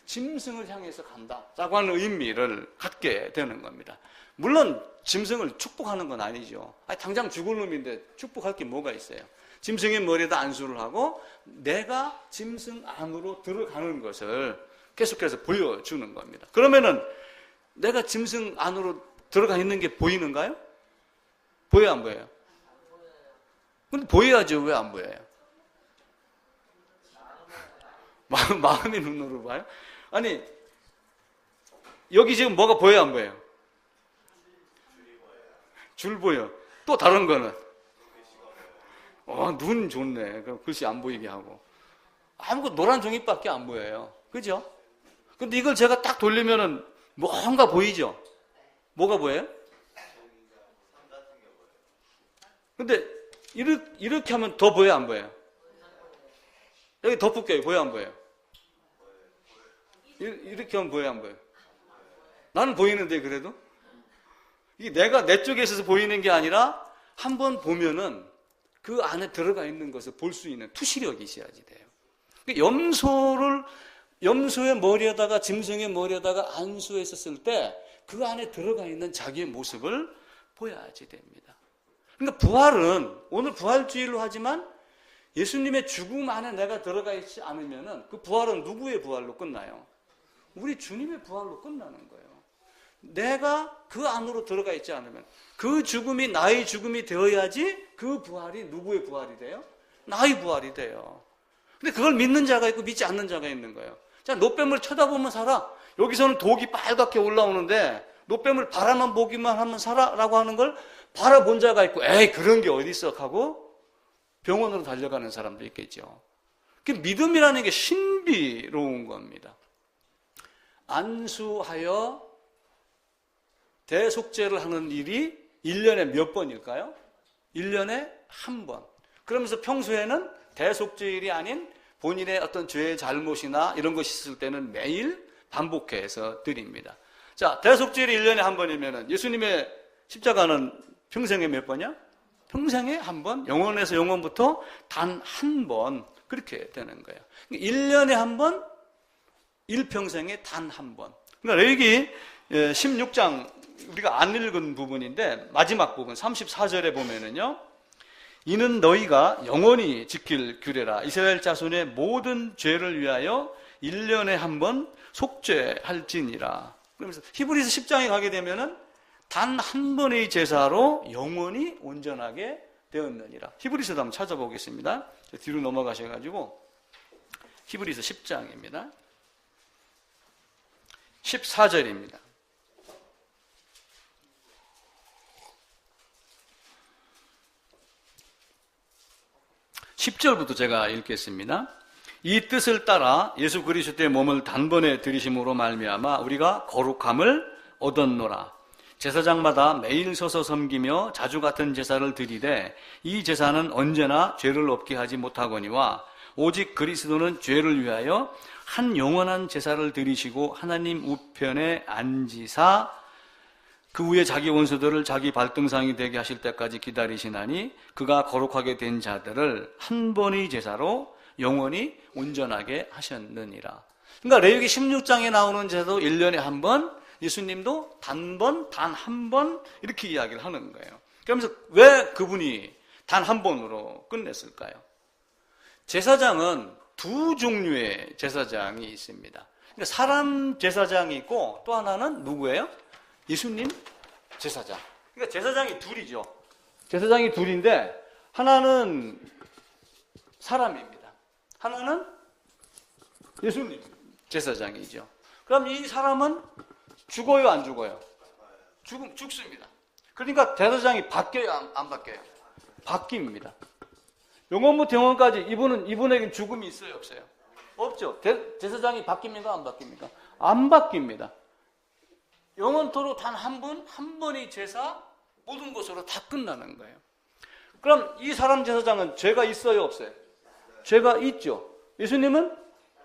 짐승을 향해서 간다. 라고 하는 의미를 갖게 되는 겁니다. 물론 짐승을 축복하는 건 아니죠. 아니, 당장 죽을 놈인데 축복할 게 뭐가 있어요? 짐승의 머리에다 안수를 하고 내가 짐승 안으로 들어가는 것을 계속해서 보여주는 겁니다. 그러면은 내가 짐승 안으로 들어가 있는 게 보이는가요? 보여요, 안 보여요? 근데 보여야죠. 왜 안 보여요? 마음의 눈으로 봐요? 아니, 여기 지금 뭐가 보여요, 안 보여요? 줄 보여. 또 다른 거는? 눈 좋네. 그럼 글씨 안 보이게 하고. 아무것도 노란 종이밖에 안 보여요. 그죠? 근데 이걸 제가 딱 돌리면은 뭔가 보이죠? 뭐가 보여요? 근데 이렇게 하면 더 보여요, 안 보여요? 여기 덮을게요. 보여, 안 보여요? 이렇게 하면 보여요, 안 보여요? 나는 보이는데 그래도? 이게 내가 내 쪽에 있어서 보이는 게 아니라 한번 보면은 그 안에 들어가 있는 것을 볼 수 있는 투시력이 있어야지 돼요. 염소의 머리에다가 짐승의 머리에다가 안수했었을 때 그 안에 들어가 있는 자기의 모습을 보여야지 됩니다. 그러니까 부활은 오늘 부활주의로 하지만 예수님의 죽음 안에 내가 들어가 있지 않으면은 그 부활은 누구의 부활로 끝나요? 우리 주님의 부활로 끝나는 거예요. 내가 그 안으로 들어가 있지 않으면 그 죽음이 나의 죽음이 되어야지 그 부활이 누구의 부활이 돼요? 나의 부활이 돼요. 근데 그걸 믿는 자가 있고 믿지 않는 자가 있는 거예요. 자, 노뱀을 쳐다보면 살아. 여기서는 독이 빨갛게 올라오는데 노뱀을 바라만 보기만 하면 살아라고 하는 걸 바라본 자가 있고 에이 그런 게 어디 있어 하고 병원으로 달려가는 사람도 있겠죠. 그 믿음이라는 게 신비로운 겁니다. 안수하여 대속죄를 하는 일이 1년에 몇 번일까요? 1년에 한 번. 그러면서 평소에는 대속죄일이 아닌 본인의 어떤 죄의 잘못이나 이런 것이 있을 때는 매일 반복해서 드립니다. 자, 대속죄일이 1년에 한 번이면은 예수님의 십자가는 평생에 몇 번이야? 평생에 한 번, 영원에서 영원부터 단 한 번, 그렇게 되는 거예요. 1년에 한 번, 일평생에 단 한 번. 그러니까 여기 16장 우리가 안 읽은 부분인데 마지막 부분 34절에 보면은요. 이는 너희가 영원히 지킬 규례라. 이스라엘 자손의 모든 죄를 위하여 1년에 한 번 속죄할지니라. 그러면서 히브리서 10장에 가게 되면은 단 한 번의 제사로 영원히 온전하게 되었느니라. 히브리서도 한번 찾아보겠습니다. 뒤로 넘어가셔가지고 히브리서 10장입니다. 14절입니다. 10절부터 제가 읽겠습니다. 이 뜻을 따라 예수 그리스도의 몸을 단번에 들이심으로 말미암아 우리가 거룩함을 얻었노라. 제사장마다 매일 서서 섬기며 자주 같은 제사를 드리되 이 제사는 언제나 죄를 없게 하지 못하거니와 오직 그리스도는 죄를 위하여 한 영원한 제사를 드리시고 하나님 우편에 앉으사 그 후에 자기 원수들을 자기 발등상이 되게 하실 때까지 기다리시나니 그가 거룩하게 된 자들을 한 번의 제사로 영원히 온전하게 하셨느니라. 그러니까 레위기 16장에 나오는 제사도 1년에 한 번, 예수님도 단 한 번 이렇게 이야기를 하는 거예요. 그러면서 왜 그분이 단 한 번으로 끝냈을까요? 제사장은 두 종류의 제사장이 있습니다. 그러니까 사람 제사장이 있고 또 하나는 누구예요? 예수님 제사장. 그러니까 제사장이 둘이죠. 제사장이 둘인데 하나는 사람입니다. 하나는 예수님 제사장이죠. 그럼 이 사람은 죽어요, 안 죽어요? 죽습니다. 그러니까 제사장이 바뀌어요, 안 바뀌어요? 바뀝니다. 영원부터 영원까지 이분에게 죽음이 있어요, 없어요? 없죠. 제사장이 바뀝니까, 안 바뀝니까? 안 바뀝니다. 영원토록 단 한 번의 제사, 모든 것으로 다 끝나는 거예요. 그럼 이 사람 제사장은 죄가 있어요, 없어요? 죄가 있죠. 예수님은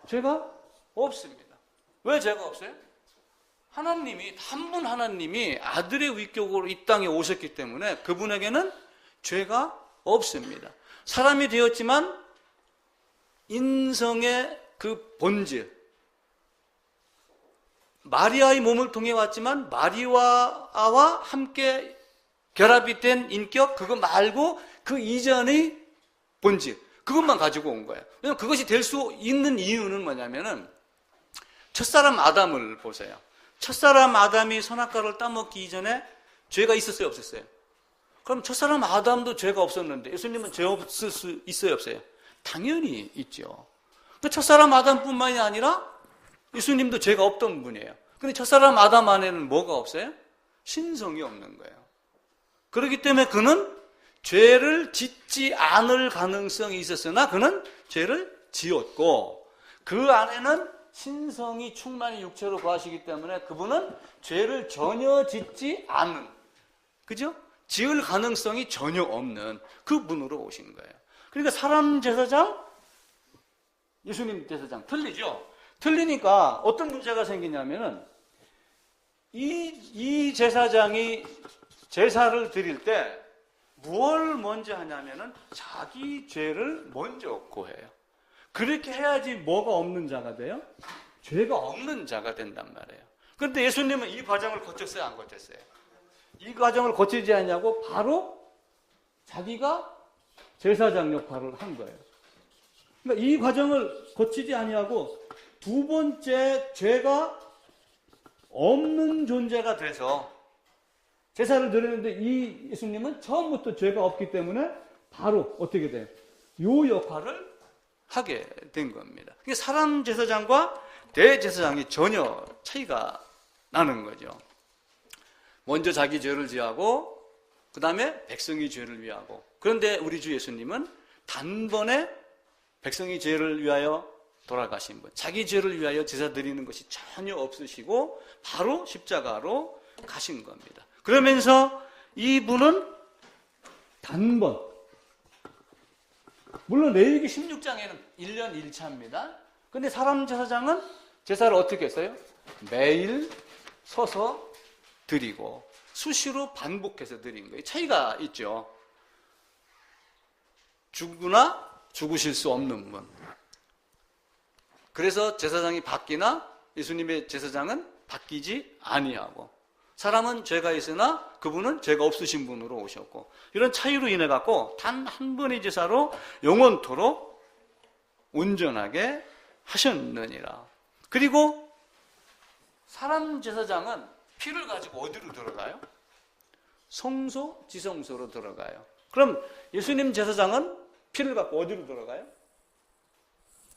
죄가 없습니다. 왜 죄가 없어요? 하나님이, 한 분 하나님이 아들의 위격으로 이 땅에 오셨기 때문에 그분에게는 죄가 없습니다. 사람이 되었지만 인성의 그 본질, 마리아의 몸을 통해 왔지만 마리아와 함께 결합이 된 인격, 그거 말고 그 이전의 본질, 그것만 가지고 온 거예요. 왜냐하면 그것이 될 수 있는 이유는 뭐냐면은 첫사람 아담을 보세요. 첫사람 아담이 선악과를 따먹기 이전에 죄가 있었어요, 없었어요? 그럼 첫사람 아담도 죄가 없었는데 예수님은 죄 없을 수 있어요, 없어요? 당연히 있죠. 첫사람 아담뿐만이 아니라 예수님도 죄가 없던 분이에요. 근데 첫사람 아담 안에는 뭐가 없어요? 신성이 없는 거예요. 그렇기 때문에 그는 죄를 짓지 않을 가능성이 있었으나 그는 죄를 지었고 그 안에는 신성이 충만히 육체로 거하시기 때문에 그분은 죄를 전혀 짓지 않은, 그죠? 지을 가능성이 전혀 없는 그분으로 오신 거예요. 그러니까 사람 제사장, 예수님 제사장 틀리죠? 틀리니까 어떤 문제가 생기냐면은 이 제사장이 제사를 드릴 때 무엇을 먼저 하냐면은 자기 죄를 먼저 고해요. 그렇게 해야지 뭐가 없는 자가 돼요? 죄가 없는 자가 된단 말이에요. 그런데 예수님은 이 과정을 거쳤어요, 안 거쳤어요? 이 과정을 거치지 않냐고 바로 자기가 제사장 역할을 한 거예요. 그러니까 이 과정을 거치지 아니하고 두 번째 죄가 없는 존재가 돼서 제사를 드리는데 이 예수님은 처음부터 죄가 없기 때문에 바로 어떻게 돼요? 이 역할을 하게 된 겁니다. 사람 제사장과 대제사장이 전혀 차이가 나는 거죠. 먼저 자기 죄를 지하고 그 다음에 백성의 죄를 위하고, 그런데 우리 주 예수님은 단번에 백성의 죄를 위하여 돌아가신 분, 자기 죄를 위하여 제사 드리는 것이 전혀 없으시고 바로 십자가로 가신 겁니다. 그러면서 이분은 단번, 물론 레위기 16장에는 1년 1차입니다. 근데 사람 제사장은 제사를 어떻게 했어요? 매일 서서 드리고 수시로 반복해서 드린 거예요. 차이가 있죠. 죽으나 죽으실 수 없는 분. 그래서 제사장이 바뀌나 예수님의 제사장은 바뀌지 아니하고, 사람은 죄가 있으나 그분은 죄가 없으신 분으로 오셨고, 이런 차이로 인해 갖고 단 한 번의 제사로 영원토록 온전하게 하셨느니라. 그리고 사람 제사장은 피를 가지고 어디로 들어가요? 성소, 지성소로 들어가요. 그럼 예수님 제사장은 피를 갖고 어디로 들어가요?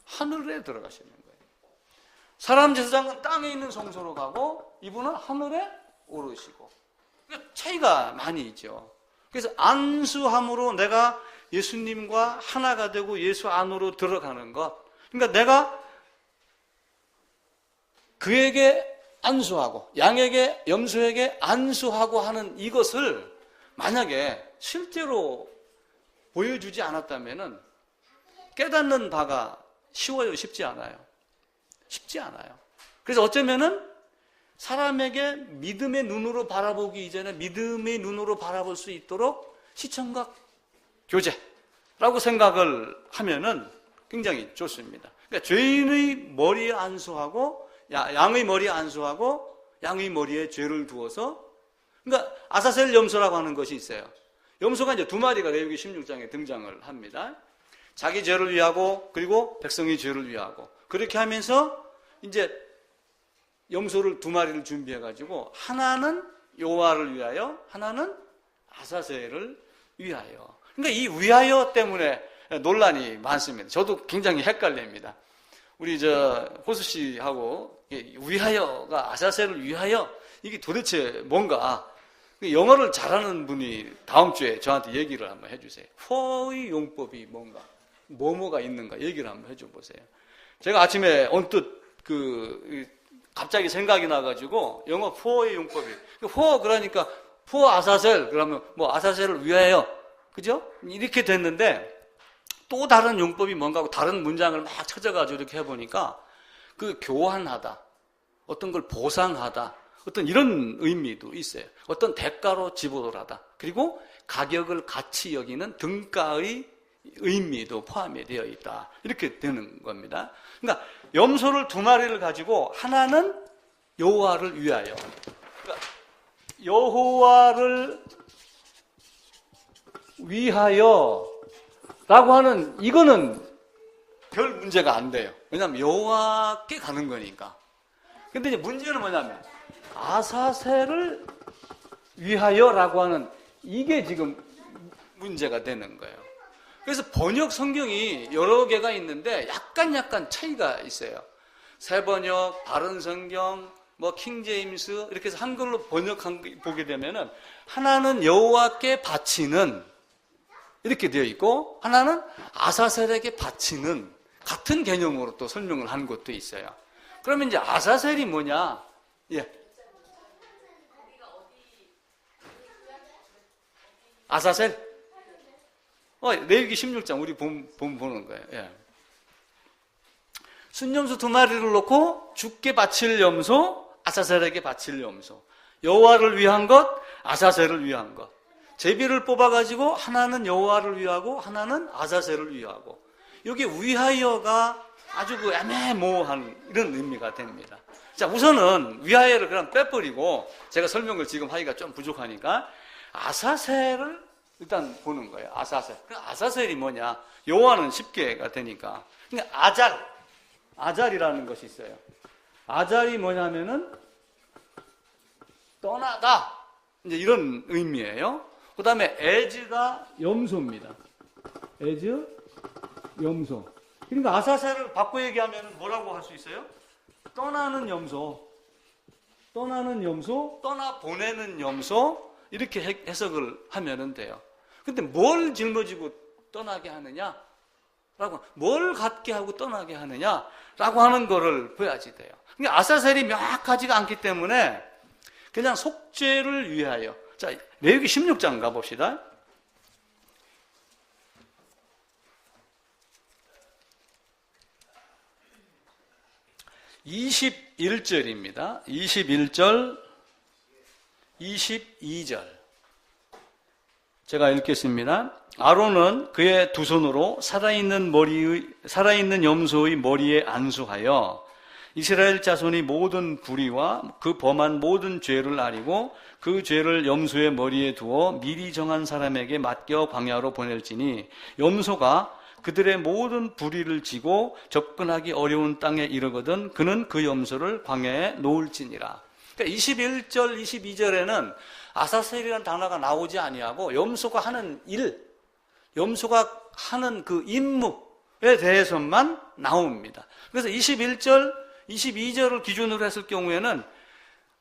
하늘에 들어가시는 거예요. 사람 제사장은 땅에 있는 성소로 가고 이분은 하늘에 오르시고, 그러니까 차이가 많이 있죠. 그래서 안수함으로 내가 예수님과 하나가 되고 예수 안으로 들어가는 것, 그러니까 내가 그에게 안수하고 양에게, 염소에게 안수하고 하는 이것을 만약에 실제로 보여주지 않았다면은 깨닫는 바가 쉬워요? 쉽지 않아요? 쉽지 않아요. 그래서 어쩌면은 사람에게 믿음의 눈으로 바라보기 이전에 믿음의 눈으로 바라볼 수 있도록 시청각 교제라고 생각을 하면은 굉장히 좋습니다. 그러니까 죄인의 머리에 안수하고 양의 머리에 안수하고 양의 머리에 죄를 두어서, 그러니까 아사셀 염소라고 하는 것이 있어요. 염소가 이제 두 마리가 레위기 16장에 등장을 합니다. 자기 죄를 위하고 그리고 백성의 죄를 위하고, 그렇게 하면서 이제 염소를 두 마리를 준비해가지고 하나는 여호와를 위하여, 하나는 아사셀을 위하여. 그러니까 이 위하여 때문에 논란이 많습니다. 저도 굉장히 헷갈립니다. 우리 호수 씨하고 위하여가 아사셀을 위하여 이게 도대체 뭔가, 영어를 잘하는 분이 다음 주에 저한테 얘기를 한번 해주세요. for의 용법이 뭔가, 뭐뭐가 있는가 얘기를 한번 해줘 보세요. 제가 아침에 언뜻 갑자기 생각이 나가지고 영어 for의 용법이, for 그러니까 for 아사셀, 그러면 뭐 아사셀을 위하여, 그죠? 이렇게 됐는데 또 다른 용법이 뭔가 하고 다른 문장을 막 찾아가지고 이렇게 해보니까 교환하다, 어떤 걸 보상하다, 어떤 이런 의미도 있어요. 어떤 대가로 지불하다, 그리고 가격을 가치 여기는 등가의 의미도 포함이 되어 있다, 이렇게 되는 겁니다. 그러니까 염소를 두 마리를 가지고 하나는 여호와를 위하여, 그러니까 여호와를 위하여 라고 하는, 이거는 별 문제가 안 돼요. 왜냐하면 여호와께 가는 거니까. 근데 이제 문제는 뭐냐면 아사셀을 위하여라고 하는, 이게 지금 문제가 되는 거예요. 그래서 번역 성경이 여러 개가 있는데 약간 차이가 있어요. 새 번역, 바른 성경, 킹제임스 이렇게 해서 한글로 번역한 거 보게 되면은 하나는 여호와께 바치는 이렇게 되어 있고, 하나는 아사셀에게 바치는, 같은 개념으로 또 설명을 한 것도 있어요. 그러면 이제 아사셀이 뭐냐? 예. 아사셀? 레위기 16장 우리 보는 거예요. 예. 순염소 두 마리를 놓고 주께 바칠 염소, 아사셀에게 바칠 염소. 여호와를 위한 것, 아사셀을 위한 것. 제비를 뽑아가지고 하나는 여호와를 위하고 하나는 아사셀을 위하고, 여기 위하여가 아주 애매모호한 이런 의미가 됩니다. 자, 우선은 위하여를 그냥 빼버리고, 제가 설명을 지금 하기가 좀 부족하니까 아사셀을 일단 보는 거예요. 아사셀. 아사셀이 뭐냐? 여호와는 쉽게가 되니까. 그러니까 아잘이라는 것이 있어요. 아잘이 뭐냐면은 떠나다, 이제 이런 의미예요. 그 다음에 에즈가 염소입니다. 에즈, 염소. 그러니까 아사셀을 바꿔 얘기하면 뭐라고 할 수 있어요? 떠나는 염소, 떠나 보내는 염소, 이렇게 해석을 하면 돼요. 근데 뭘 짊어지고 떠나게 하느냐? 뭘 갖게 하고 떠나게 하느냐? 라고 하는 거를 봐야지 돼요. 그러니까 아사셀이 명확하지가 않기 때문에 그냥 속죄를 위하여. 자, 레위기 16장 가봅시다. 21절입니다. 21절, 22절. 제가 읽겠습니다. 아론은 그의 두 손으로 살아있는 염소의 머리에 안수하여 이스라엘 자손이 모든 불의와 그 범한 모든 죄를 아리고 그 죄를 염소의 머리에 두어 미리 정한 사람에게 맡겨 광야로 보낼지니 염소가 그들의 모든 불의를 지고 접근하기 어려운 땅에 이르거든 그는 그 염소를 광야에 놓을지니라. 그러니까 21절, 22절에는 아사셀이라는 단어가 나오지 아니하고 염소가 하는 일, 염소가 하는 그 임무에 대해서만 나옵니다. 그래서 21절, 22절을 기준으로 했을 경우에는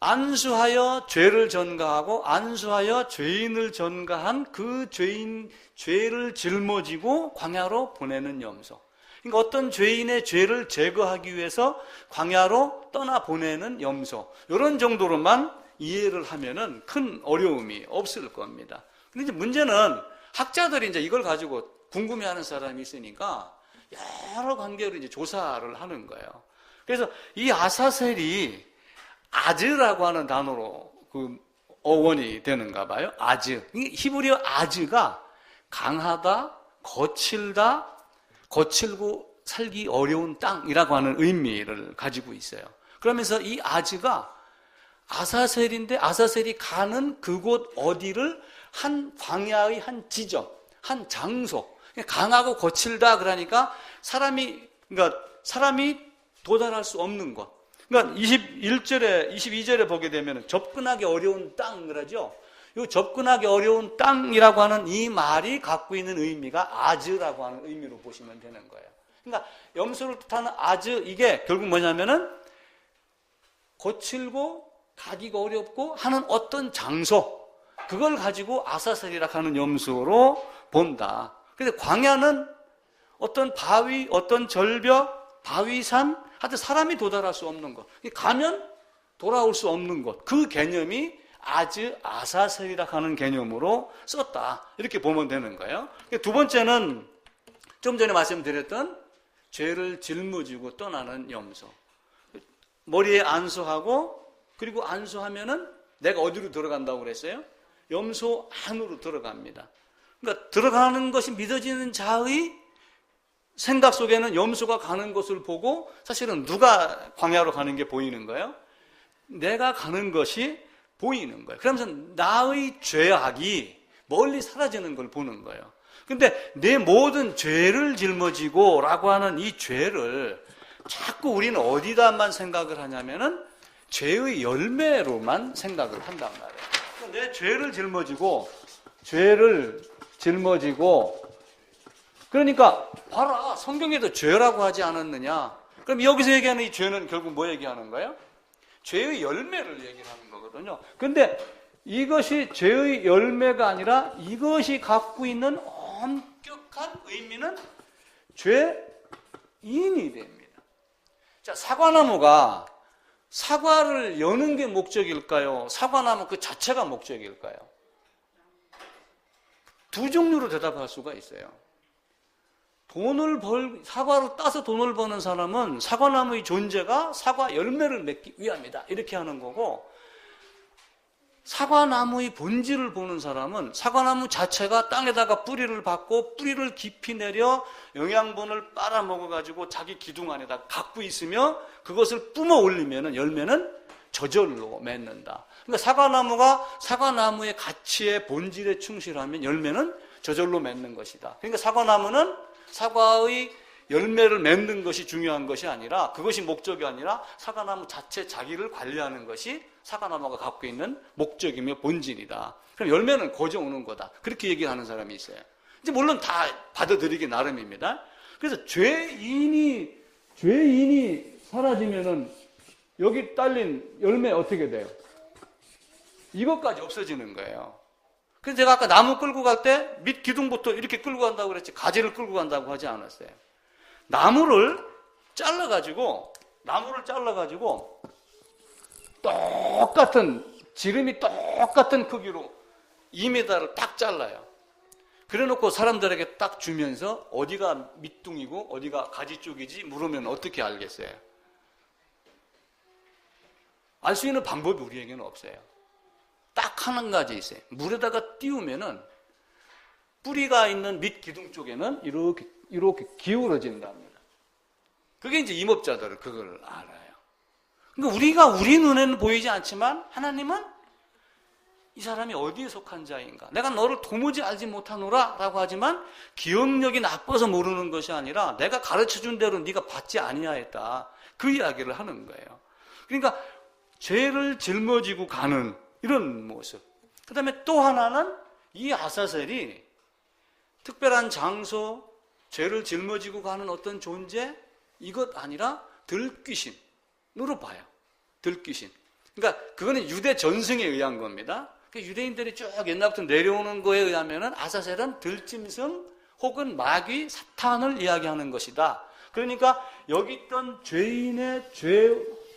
안수하여 죄를 전가하고 안수하여 죄인을 전가한 그 죄를 짊어지고 광야로 보내는 염소. 그러니까 어떤 죄인의 죄를 제거하기 위해서 광야로 떠나 보내는 염소. 이런 정도로만 이해를 하면은 큰 어려움이 없을 겁니다. 근데 이제 문제는 학자들이 이제 이걸 가지고 궁금해하는 사람이 있으니까 여러 관계로 이제 조사를 하는 거예요. 그래서 이 아사셀이 아즈라고 하는 단어로 그 어원이 되는가 봐요. 아즈. 히브리어 아즈가 강하다, 거칠다, 거칠고 살기 어려운 땅이라고 하는 의미를 가지고 있어요. 그러면서 이 아즈가 아사셀인데 아사셀이 가는 그곳 어디를 한 광야의 한 지점, 한 장소, 강하고 거칠다 그러니까 사람이 도달할 수 없는 곳. 그러니까 21절에, 22절에 보게 되면 접근하기 어려운 땅 그러죠. 이 접근하기 어려운 땅이라고 하는 이 말이 갖고 있는 의미가 아즈라고 하는 의미로 보시면 되는 거예요. 그러니까 염소를 뜻하는 아즈, 이게 결국 뭐냐면은 거칠고 가기가 어렵고 하는 어떤 장소, 그걸 가지고 아사셀이라 하는 염소로 본다. 그래서 광야는 어떤 바위, 어떤 절벽, 바위산, 하여튼 사람이 도달할 수 없는 것, 가면 돌아올 수 없는 것, 그 개념이 아즈, 아사셀이라 하는 개념으로 썼다. 이렇게 보면 되는 거예요. 두 번째는 좀 전에 말씀드렸던 죄를 짊어지고 떠나는 염소. 머리에 안수하고, 그리고 안수하면은 내가 어디로 들어간다고 그랬어요? 염소 안으로 들어갑니다. 그러니까 들어가는 것이 믿어지는 자의 생각 속에는 염소가 가는 곳을 보고 사실은 누가 광야로 가는 게 보이는 거예요? 내가 가는 것이 보이는 거예요. 그러면서 나의 죄악이 멀리 사라지는 걸 보는 거예요. 근데 내 모든 죄를 짊어지고 라고 하는 이 죄를 자꾸 우리는 어디다만 생각을 하냐면은 죄의 열매로만 생각을 한단 말이에요. 내 죄를 짊어지고 그러니까 봐라, 성경에도 죄라고 하지 않았느냐. 그럼 여기서 얘기하는 이 죄는 결국 뭐 얘기하는 거예요? 죄의 열매를 얘기하는 거거든요. 근데 이것이 죄의 열매가 아니라 이것이 갖고 있는 엄격한 의미는 죄인이 됩니다. 자, 사과나무가 사과를 여는 게 목적일까요? 사과나무 그 자체가 목적일까요? 두 종류로 대답할 수가 있어요. 사과로 따서 돈을 버는 사람은 사과나무의 존재가 사과 열매를 맺기 위함이다. 이렇게 하는 거고, 사과나무의 본질을 보는 사람은 사과나무 자체가 땅에다가 뿌리를 받고 뿌리를 깊이 내려 영양분을 빨아먹어가지고 자기 기둥 안에다 갖고 있으며 그것을 뿜어 올리면 열매는 저절로 맺는다. 그러니까 사과나무가 사과나무의 가치의 본질에 충실하면 열매는 저절로 맺는 것이다. 그러니까 사과나무는 사과의 열매를 맺는 것이 중요한 것이 아니라, 그것이 목적이 아니라 사과나무 자체 자기를 관리하는 것이 사과나무가 갖고 있는 목적이며 본질이다. 그럼 열매는 거저 오는 거다. 그렇게 얘기하는 사람이 있어요. 이제 물론 다 받아들이기 나름입니다. 그래서 죄인이 사라지면은 여기 딸린 열매 어떻게 돼요? 이것까지 없어지는 거예요. 그래서 제가 아까 나무 끌고 갈 때 밑 기둥부터 이렇게 끌고 간다고 그랬지, 가지를 끌고 간다고 하지 않았어요. 나무를 잘라가지고 지름이 똑같은 크기로 2m를 딱 잘라요. 그래 놓고 사람들에게 딱 주면서 어디가 밑둥이고 어디가 가지 쪽이지 물으면 어떻게 알겠어요? 알 수 있는 방법이 우리에게는 없어요. 딱 한 가지 있어요. 물에다가 띄우면은 뿌리가 있는 밑 기둥 쪽에는 이렇게 기울어진답니다. 그게 이제 임업자들은 그걸 알아요. 그러니까 우리 눈에는 보이지 않지만 하나님은 이 사람이 어디에 속한 자인가? 내가 너를 도무지 알지 못하노라 라고 하지만 기억력이 나빠서 모르는 것이 아니라 내가 가르쳐준 대로 네가 받지 아니하였다. 그 이야기를 하는 거예요. 그러니까 죄를 짊어지고 가는 이런 모습. 그 다음에 또 하나는 이 아사셀이 특별한 장소, 죄를 짊어지고 가는 어떤 존재, 이것 아니라 들귀신으로 봐요. 들귀신. 그러니까 그거는 유대 전승에 의한 겁니다. 유대인들이 쭉 옛날부터 내려오는 거에 의하면은 아사셀은 들짐승 혹은 마귀, 사탄을 이야기하는 것이다. 그러니까 여기 있던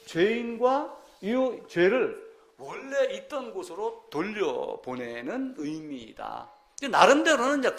죄인과 이 죄를 원래 있던 곳으로 돌려보내는 의미이다. 나름대로는 이제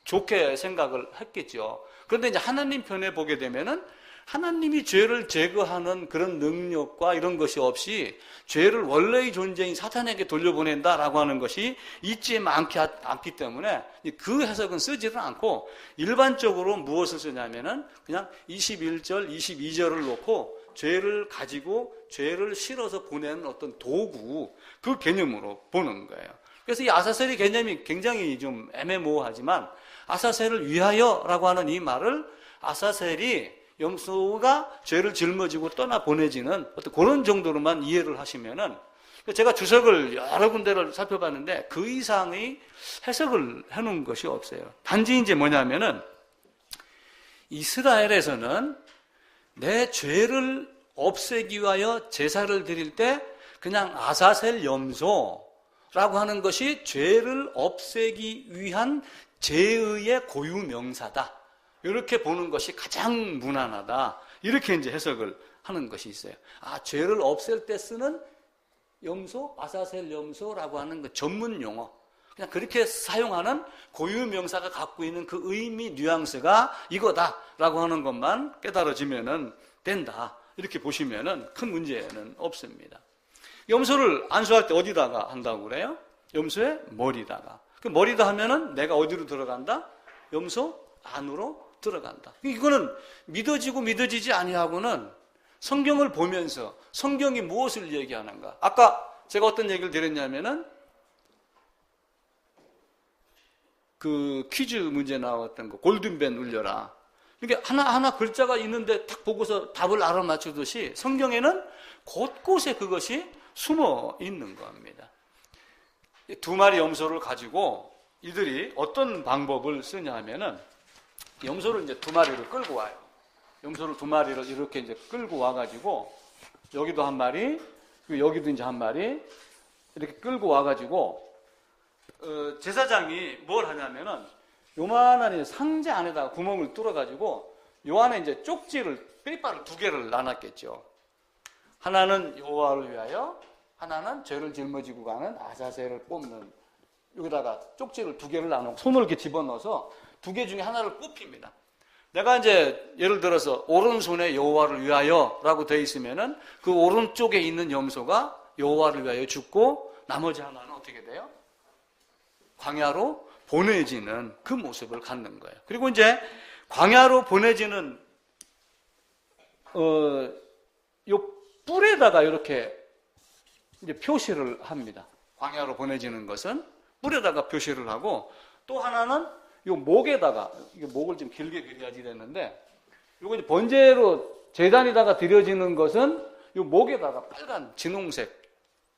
좋게 생각을 했겠죠. 그런데 이제 하나님 편에 보게 되면은 하나님이 죄를 제거하는 그런 능력과 이런 것이 없이 죄를 원래의 존재인 사탄에게 돌려보낸다라고 하는 것이 있지 않기 때문에 그 해석은 쓰지를 않고 일반적으로 무엇을 쓰냐면은 그냥 21절, 22절을 놓고 죄를 가지고 죄를 실어서 보내는 어떤 도구, 그 개념으로 보는 거예요. 그래서 이 아사셀의 개념이 굉장히 좀 애매모호하지만 아사셀을 위하여라고 하는 이 말을 아사셀이 염소가 죄를 짊어지고 떠나 보내지는 어떤 그런 정도로만 이해를 하시면은, 제가 주석을 여러 군데를 살펴봤는데 그 이상의 해석을 해놓은 것이 없어요. 단지 이제 뭐냐면은 이스라엘에서는 내 죄를 없애기 위하여 제사를 드릴 때 그냥 아사셀 염소라고 하는 것이 죄를 없애기 위한 제의의 고유 명사다. 이렇게 보는 것이 가장 무난하다. 이렇게 이제 해석을 하는 것이 있어요. 아, 죄를 없앨 때 쓰는 염소, 아사셀 염소라고 하는 그 전문 용어. 그냥 그렇게 사용하는 고유 명사가 갖고 있는 그 의미 뉘앙스가 이거다라고 하는 것만 깨달아지면은 된다. 이렇게 보시면은 큰 문제는 없습니다. 염소를 안수할 때 어디다가 한다고 그래요? 염소의 머리다가. 그 머리다 하면은 내가 어디로 들어간다? 염소 안으로 들어간다. 이거는 믿어지고 믿어지지 아니하고는 성경을 보면서 성경이 무엇을 얘기하는가. 아까 제가 어떤 얘기를 드렸냐면은 그 퀴즈 문제 나왔던 거, 골든벨 울려라. 이게 하나하나 글자가 있는데 딱 보고서 답을 알아맞추듯이 성경에는 곳곳에 그것이 숨어 있는 겁니다. 두 마리 염소를 가지고 이들이 어떤 방법을 쓰냐 하면은 염소를 이제 두 마리를 끌고 와요. 염소를 두 마리를 이렇게 이제 끌고 와가지고 여기도 한 마리, 여기도 이제 한 마리 이렇게 끌고 와가지고 제사장이 뭘 하냐면은 요만한 상자 안에다가 구멍을 뚫어가지고 요 안에 이제 쪽지를 빼이빠를 두 개를 나눴겠죠. 하나는 여호와를 위하여, 하나는 죄를 짊어지고 가는 아사셀을 뽑는. 여기다가 쪽지를 두 개를 나누고 손을 이렇게 집어넣어서 두 개 중에 하나를 뽑힙니다. 내가 이제 예를 들어서 오른손에 여호와를 위하여라고 되어 있으면은 그 오른쪽에 있는 염소가 여호와를 위하여 죽고 나머지 하나는 어떻게 돼요? 광야로 보내지는 그 모습을 갖는 거예요. 그리고 이제 광야로 보내지는 요 뿔에다가 이렇게 이제 표시를 합니다. 광야로 보내지는 것은 뿔에다가 표시를 하고, 또 하나는 요 목에다가, 이게 목을 좀 길게 그려야지 되는데, 요거 이제 번제로 제단에다가 드려지는 것은 요 목에다가 빨간 진홍색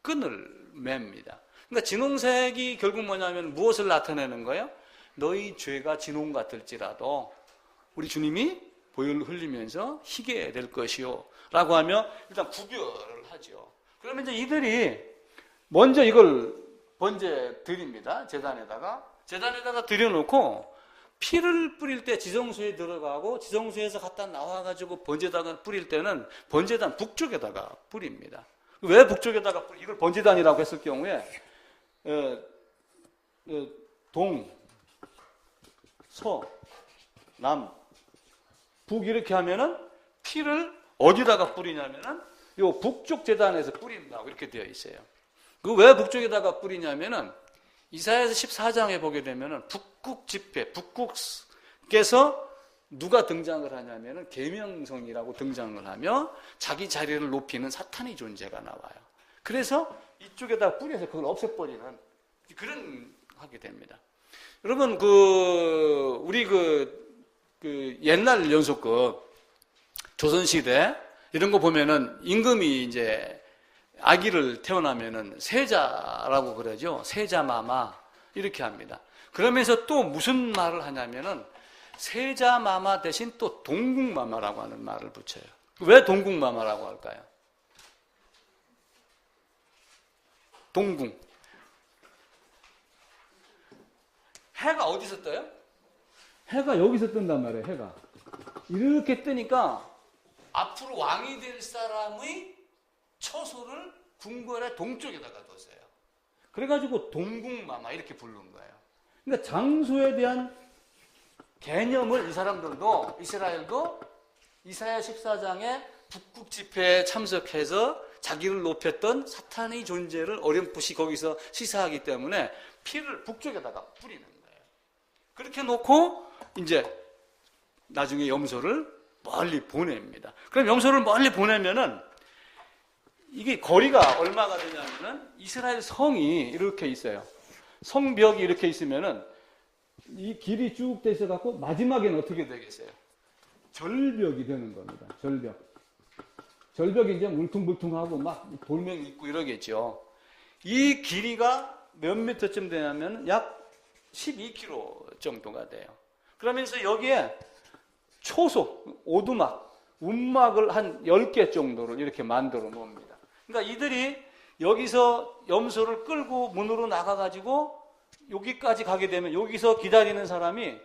끈을 맵니다. 그러니까 진홍색이 결국 뭐냐면 무엇을 나타내는 거예요? 너희 죄가 진홍 같을지라도 우리 주님이 보혈을 흘리면서 희게 될 것이요 라고 하며 일단 구별을 하죠. 그러면 이제 이들이 먼저 이걸 번제 드립니다. 재단에다가 드려놓고 피를 뿌릴 때 지성소에 들어가고 지성소에서 갖다 나와가지고 번제단을 뿌릴 때는 번제단 북쪽에다가 뿌립니다. 왜 북쪽에다가 이걸 번제단이라고 했을 경우에 동, 서, 남, 북 이렇게 하면은 피를 어디다가 뿌리냐면은 요 북쪽 제단에서 뿌린다고 이렇게 되어 있어요. 그 왜 북쪽에다가 뿌리냐면은 이사야서 14장에 보게 되면은 북국 집회, 북국께서 누가 등장을 하냐면은 계명성이라고 등장을 하며 자기 자리를 높이는 사탄의 존재가 나와요. 그래서 이쪽에다 뿌려서 그걸 없애버리는 그런 하게 됩니다. 여러분 우리 옛날 연속극 조선시대 이런 거 보면은 임금이 이제 아기를 태어나면은 세자라고 그러죠. 세자마마 이렇게 합니다. 그러면서 또 무슨 말을 하냐면은 세자마마 대신 또 동국마마라고 하는 말을 붙여요. 왜 동국마마라고 할까요? 동궁. 해가 어디서 떠요? 해가 여기서 뜬단 말이에요. 해가 이렇게 뜨니까 앞으로 왕이 될 사람의 처소를 궁궐의 동쪽에다가 뒀어요. 그래가지고 동궁마마 이렇게 부른 거예요. 그러니까 장소에 대한 개념을 이 사람들도, 이스라엘도 이사야 14장에 북극 집회에 참석해서 자기를 높였던 사탄의 존재를 어렴풋이 거기서 시사하기 때문에 피를 북쪽에다가 뿌리는 거예요. 그렇게 놓고 이제 나중에 염소를 멀리 보냅니다. 그럼 염소를 멀리 보내면은 이게 거리가 얼마가 되냐면은 이스라엘 성이 이렇게 있어요. 성벽이 이렇게 있으면은 이 길이 쭉 돼 있어 갖고 마지막에는 어떻게 되겠어요? 절벽이 되는 겁니다. 절벽이 이제 물퉁물퉁하고 막 돌멩이 있고 이러겠죠. 이 길이가 몇 미터쯤 되냐면 약 12km 정도가 돼요. 그러면서 여기에 초소, 오두막, 움막을 한 10개 정도를 이렇게 만들어 놓습니다. 그러니까 이들이 여기서 염소를 끌고 문으로 나가가지고 여기까지 가게 되면 여기서 기다리는 사람이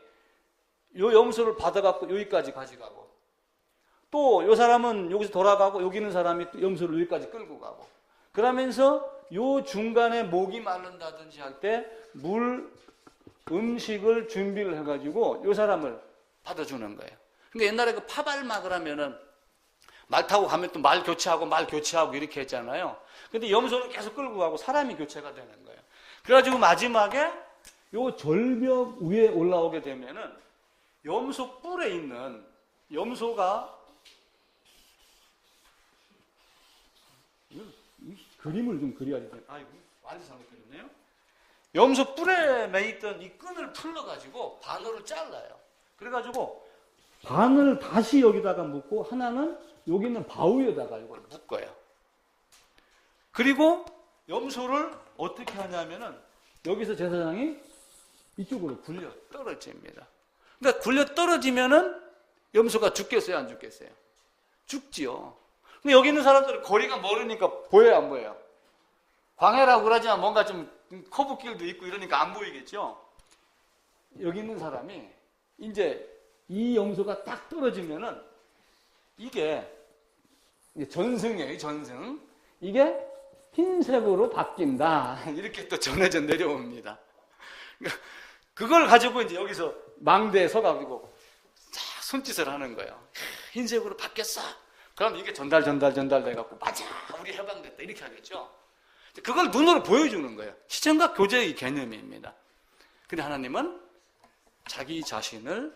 요 염소를 받아갖고 여기까지 가져가고 또 요 사람은 여기서 돌아가고 여기 있는 사람이 또 염소를 여기까지 끌고 가고 그러면서 요 중간에 목이 마른다든지 할 때 물, 음식을 준비를 해가지고 요 사람을 받아주는 거예요. 그러니까 옛날에 그 파발막을 하면은 말 타고 가면 또 말 교체하고 이렇게 했잖아요. 근데 염소는 계속 끌고 가고 사람이 교체가 되는 거예요. 그래가지고 마지막에 요 절벽 위에 올라오게 되면은 염소 뿔에 있는 염소가 이 그림을 좀 그려야 돼. 아이고 완전 잘못 그렸네요. 염소 뿔에 매있던 이 끈을 풀러가지고 반으로 잘라요. 그래가지고 반을 다시 여기다가 묶고 하나는 여기 있는 바위에다가 이걸 묶어요. 그리고 염소를 어떻게 하냐면은 여기서 제사장이 이쪽으로 굴려 떨어집니다. 그러니까 굴려 떨어지면은 염소가 죽겠어요, 안 죽겠어요? 죽지요. 근데 여기 있는 사람들은 거리가 멀으니까 보여요, 안 보여요? 광해라고 그러지만 뭔가 좀 커브길도 있고 이러니까 안 보이겠죠? 여기 있는 사람이 이제 이 염소가 딱 떨어지면은 이게 전승이에요, 전승. 이게 흰색으로 바뀐다. 이렇게 또 전해져 내려옵니다. 그걸 가지고 이제 여기서 망대에 서가지고 손짓을 하는 거예요. 흰색으로 바뀌었어. 그럼 이게 전달돼갖고 맞아, 우리 해방됐다 이렇게 하겠죠. 그걸 눈으로 보여주는 거예요. 시청각 교제의 개념입니다. 근데 하나님은 자기 자신을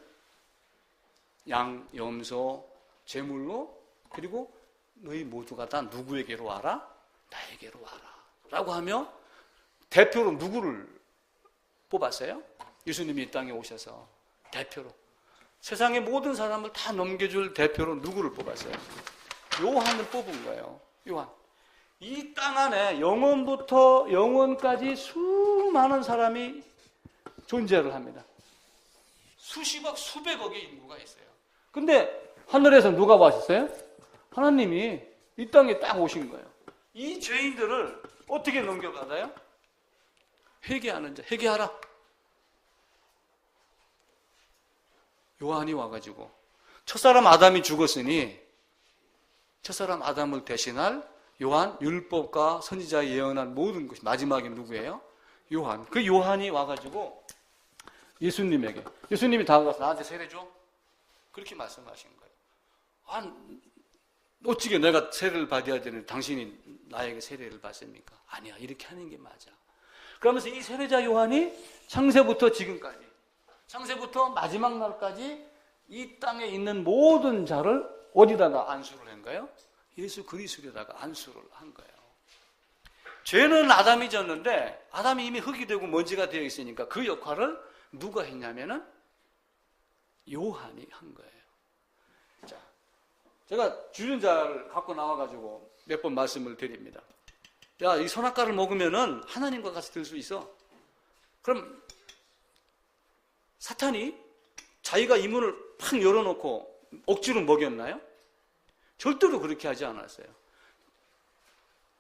양, 염소, 제물로 그리고 너희 모두가 다 누구에게로 와라? 나에게로 와라. 라고 하며 대표로 누구를 뽑았어요? 예수님이 이 땅에 오셔서 대표로 세상의 모든 사람을 다 넘겨줄 대표로 누구를 뽑았어요? 요한을 뽑은 거예요. 요한. 이 땅 안에 영원부터 영원까지 수많은 사람이 존재를 합니다. 수십억, 수백억의 인구가 있어요. 근데 하늘에서 누가 와셨어요? 하나님이 이 땅에 딱 오신 거예요. 이 죄인들을 어떻게 넘겨받아요? 회개하는 자, 회개하라. 요한이 와가지고 첫사람 아담이 죽었으니 첫사람 아담을 대신할 요한, 율법과 선지자의 예언한 모든 것이 마지막에 누구예요? 요한. 그 요한이 와가지고 예수님에게, 예수님이 다가가서 나한테 세례줘? 그렇게 말씀하신 거예요. 어찌게 내가 세례를 받아야 되는데 당신이 나에게 세례를 받습니까? 아니야, 이렇게 하는 게 맞아. 그러면서 이 세례자 요한이 창세부터 지금까지, 창세부터 마지막 날까지 이 땅에 있는 모든 자를 어디다가 안수를 한 거예요? 예수 그리스도에다가 안수를 한 거예요. 죄는 아담이 졌는데 아담이 이미 흙이 되고 먼지가 되어 있으니까 그 역할을 누가 했냐면은 요한이 한 거예요. 자, 제가 주전자를 갖고 나와가지고 몇 번 말씀을 드립니다. 야, 이 선악과를 먹으면은 하나님과 같이 될 수 있어. 그럼 사탄이 자기가 이 문을 팍 열어놓고 억지로 먹였나요? 절대로 그렇게 하지 않았어요.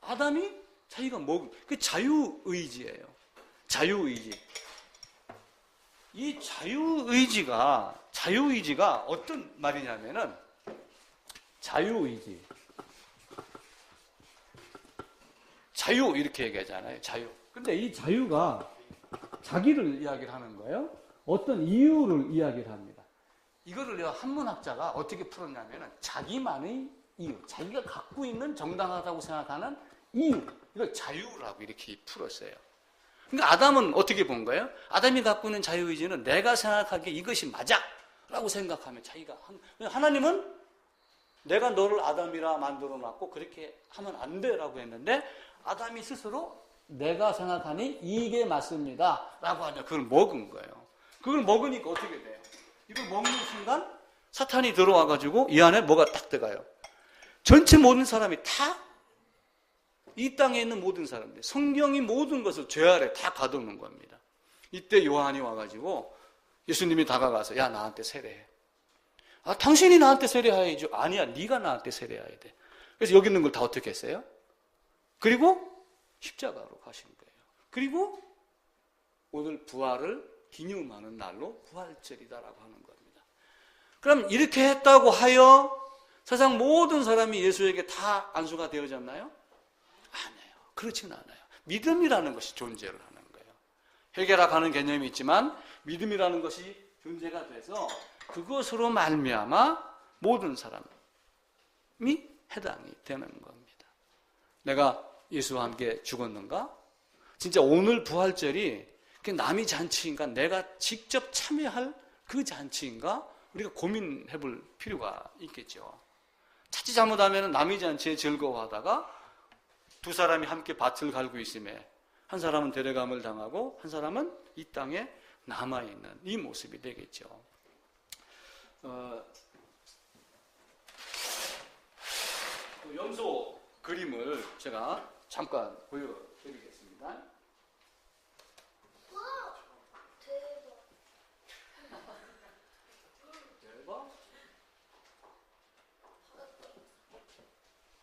아담이 자기가 그 자유의지예요. 자유의지. 이 자유의지가 어떤 말이냐면은 자유의지. 자유 이렇게 얘기하잖아요. 자유. 근데 이 자유가 자기를 이야기를 하는 거예요. 어떤 이유를 이야기를 합니다. 이거를 한문학자가 어떻게 풀었냐면 자기만의 이유, 자기가 갖고 있는 정당하다고 생각하는 이유, 이걸 자유라고 이렇게 풀었어요. 그러니까 아담은 어떻게 본 거예요? 아담이 갖고 있는 자유의지는 내가 생각하기에 이것이 맞아 라고 생각하면 자기가 하나님은 내가 너를 아담이라 만들어 놨고 그렇게 하면 안 돼 라고 했는데 아담이 스스로 내가 생각하니 이게 맞습니다 라고 하냐 그걸 먹은 거예요. 그걸 먹으니까 어떻게 돼요? 이걸 먹는 순간 사탄이 들어와가지고 이 안에 뭐가 딱 들어가요. 전체 모든 사람이 다 이 땅에 있는 모든 사람들, 성경이 모든 것을 죄 아래 다 가두는 겁니다. 이때 요한이 와가지고 예수님이 다가가서 야 나한테 세례해. 아 당신이 나한테 세례해야죠. 아니야 네가 나한테 세례해야 돼. 그래서 여기 있는 걸 다 어떻게 했어요? 그리고 십자가로 가신 거예요. 그리고 오늘 부활을 기념하는 날로 부활절이다라고 하는 겁니다. 그럼 이렇게 했다고 하여 세상 모든 사람이 예수에게 다 안수가 되어졌나요? 아니에요. 그렇지는 않아요. 믿음이라는 것이 존재를 하는 거예요. 회개라 하는 개념이 있지만 믿음이라는 것이 존재가 돼서 그것으로 말미암아 모든 사람이 해당이 되는 겁니다. 내가 예수와 함께 죽었는가? 진짜 오늘 부활절이 남의 잔치인가? 내가 직접 참여할 그 잔치인가? 우리가 고민해 볼 필요가 있겠죠. 자칫 잘못하면 남의 잔치에 즐거워하다가 두 사람이 함께 밭을 갈고 있음에 한 사람은 데려감을 당하고 한 사람은 이 땅에 남아있는 이 모습이 되겠죠. 염소 그림을 제가 잠깐 보여드리겠습니다. 대박.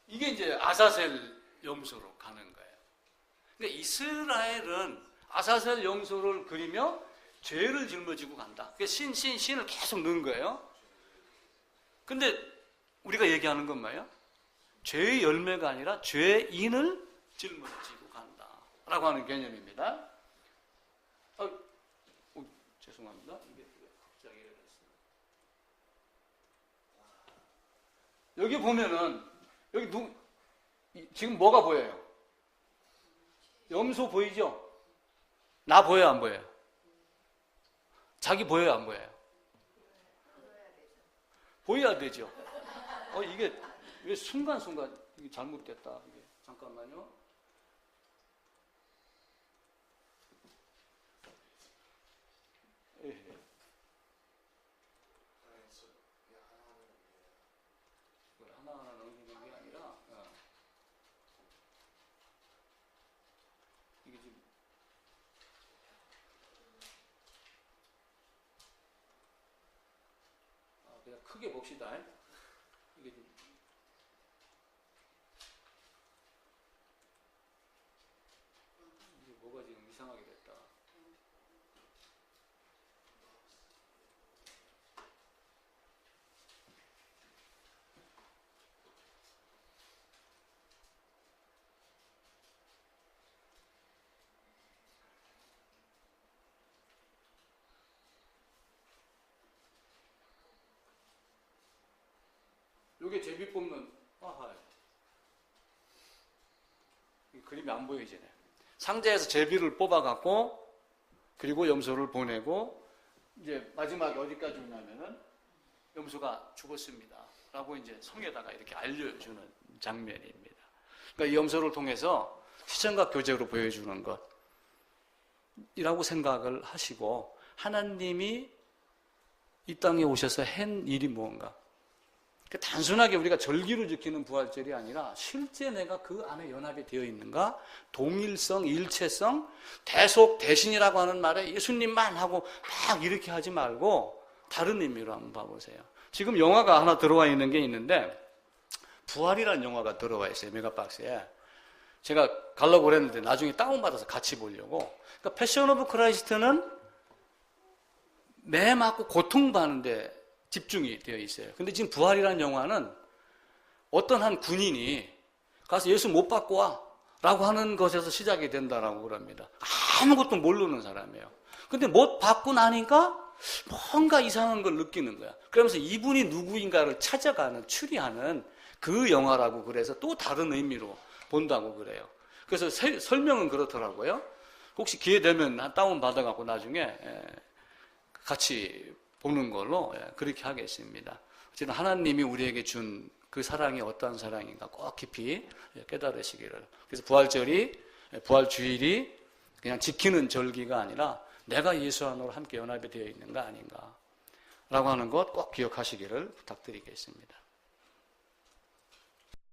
이게 이제 아사셀 염소로 가는 거예요. 그러니까 이스라엘은 아사셀 염소를 그리며 죄를 짊어지고 간다. 그러니까 신을 계속 넣은 거예요. 근데 우리가 얘기하는 건 뭐예요? 죄의 열매가 아니라 죄인을 짊어지고 간다. 라고 하는 개념입니다. 죄송합니다. 이게 갑자기 이랬습니다. 여기 보면은, 여기 지금 뭐가 보여요? 염소 보이죠? 나 보여요, 안 보여요? 자기 보여요, 안 보여요? 보여야 되죠. 이게 왜 순간순간 이게 잘못됐다. 이게 잠깐만요. 하나하나 넘기는 게 아니라 이게 지금 그냥 크게 봅시다. 이게 좀 이게 뭐가 지금 이상하게 됐다. 요게 제비 뽑는 이 그림이 안 보이지네. 상자에서 제비를 뽑아갖고 그리고 염소를 보내고 이제 마지막에 어디까지 오냐면은 염소가 죽었습니다. 라고 이제 성에다가 이렇게 알려주는 장면입니다. 그러니까 이 염소를 통해서 시청각 교제로 보여주는 것이라고 생각을 하시고 하나님이 이 땅에 오셔서 한 일이 무언가. 단순하게 우리가 절기로 지키는 부활절이 아니라 실제 내가 그 안에 연합이 되어 있는가? 동일성, 일체성, 대속, 대신이라고 하는 말에 예수님만 하고 막 이렇게 하지 말고 다른 의미로 한번 봐보세요. 지금 영화가 하나 들어와 있는 게 있는데 부활이라는 영화가 들어와 있어요. 메가박스에. 제가 가려고 그랬는데 나중에 다운받아서 같이 보려고. 그러니까 패션 오브 크라이스트는 매 맞고 고통받는데 집중이 되어 있어요. 근데 지금 부활이라는 영화는 어떤 한 군인이 가서 예수 못 받고 와 라고 하는 것에서 시작이 된다라고 그럽니다. 아무것도 모르는 사람이에요. 근데 못 받고 나니까 뭔가 이상한 걸 느끼는 거야. 그러면서 이분이 누구인가를 찾아가는, 추리하는 그 영화라고 그래서 또 다른 의미로 본다고 그래요. 그래서 설명은 그렇더라고요. 혹시 기회 되면 다운 받아갖고 나중에 같이 보는 걸로 그렇게 하겠습니다. 어쨌든 하나님이 우리에게 준 그 사랑이 어떠한 사랑인가 꼭 깊이 깨달으시기를. 그래서 부활주일이 그냥 지키는 절기가 아니라 내가 예수 안으로 함께 연합이 되어 있는 거 아닌가 라고 하는 것 꼭 기억하시기를 부탁드리겠습니다.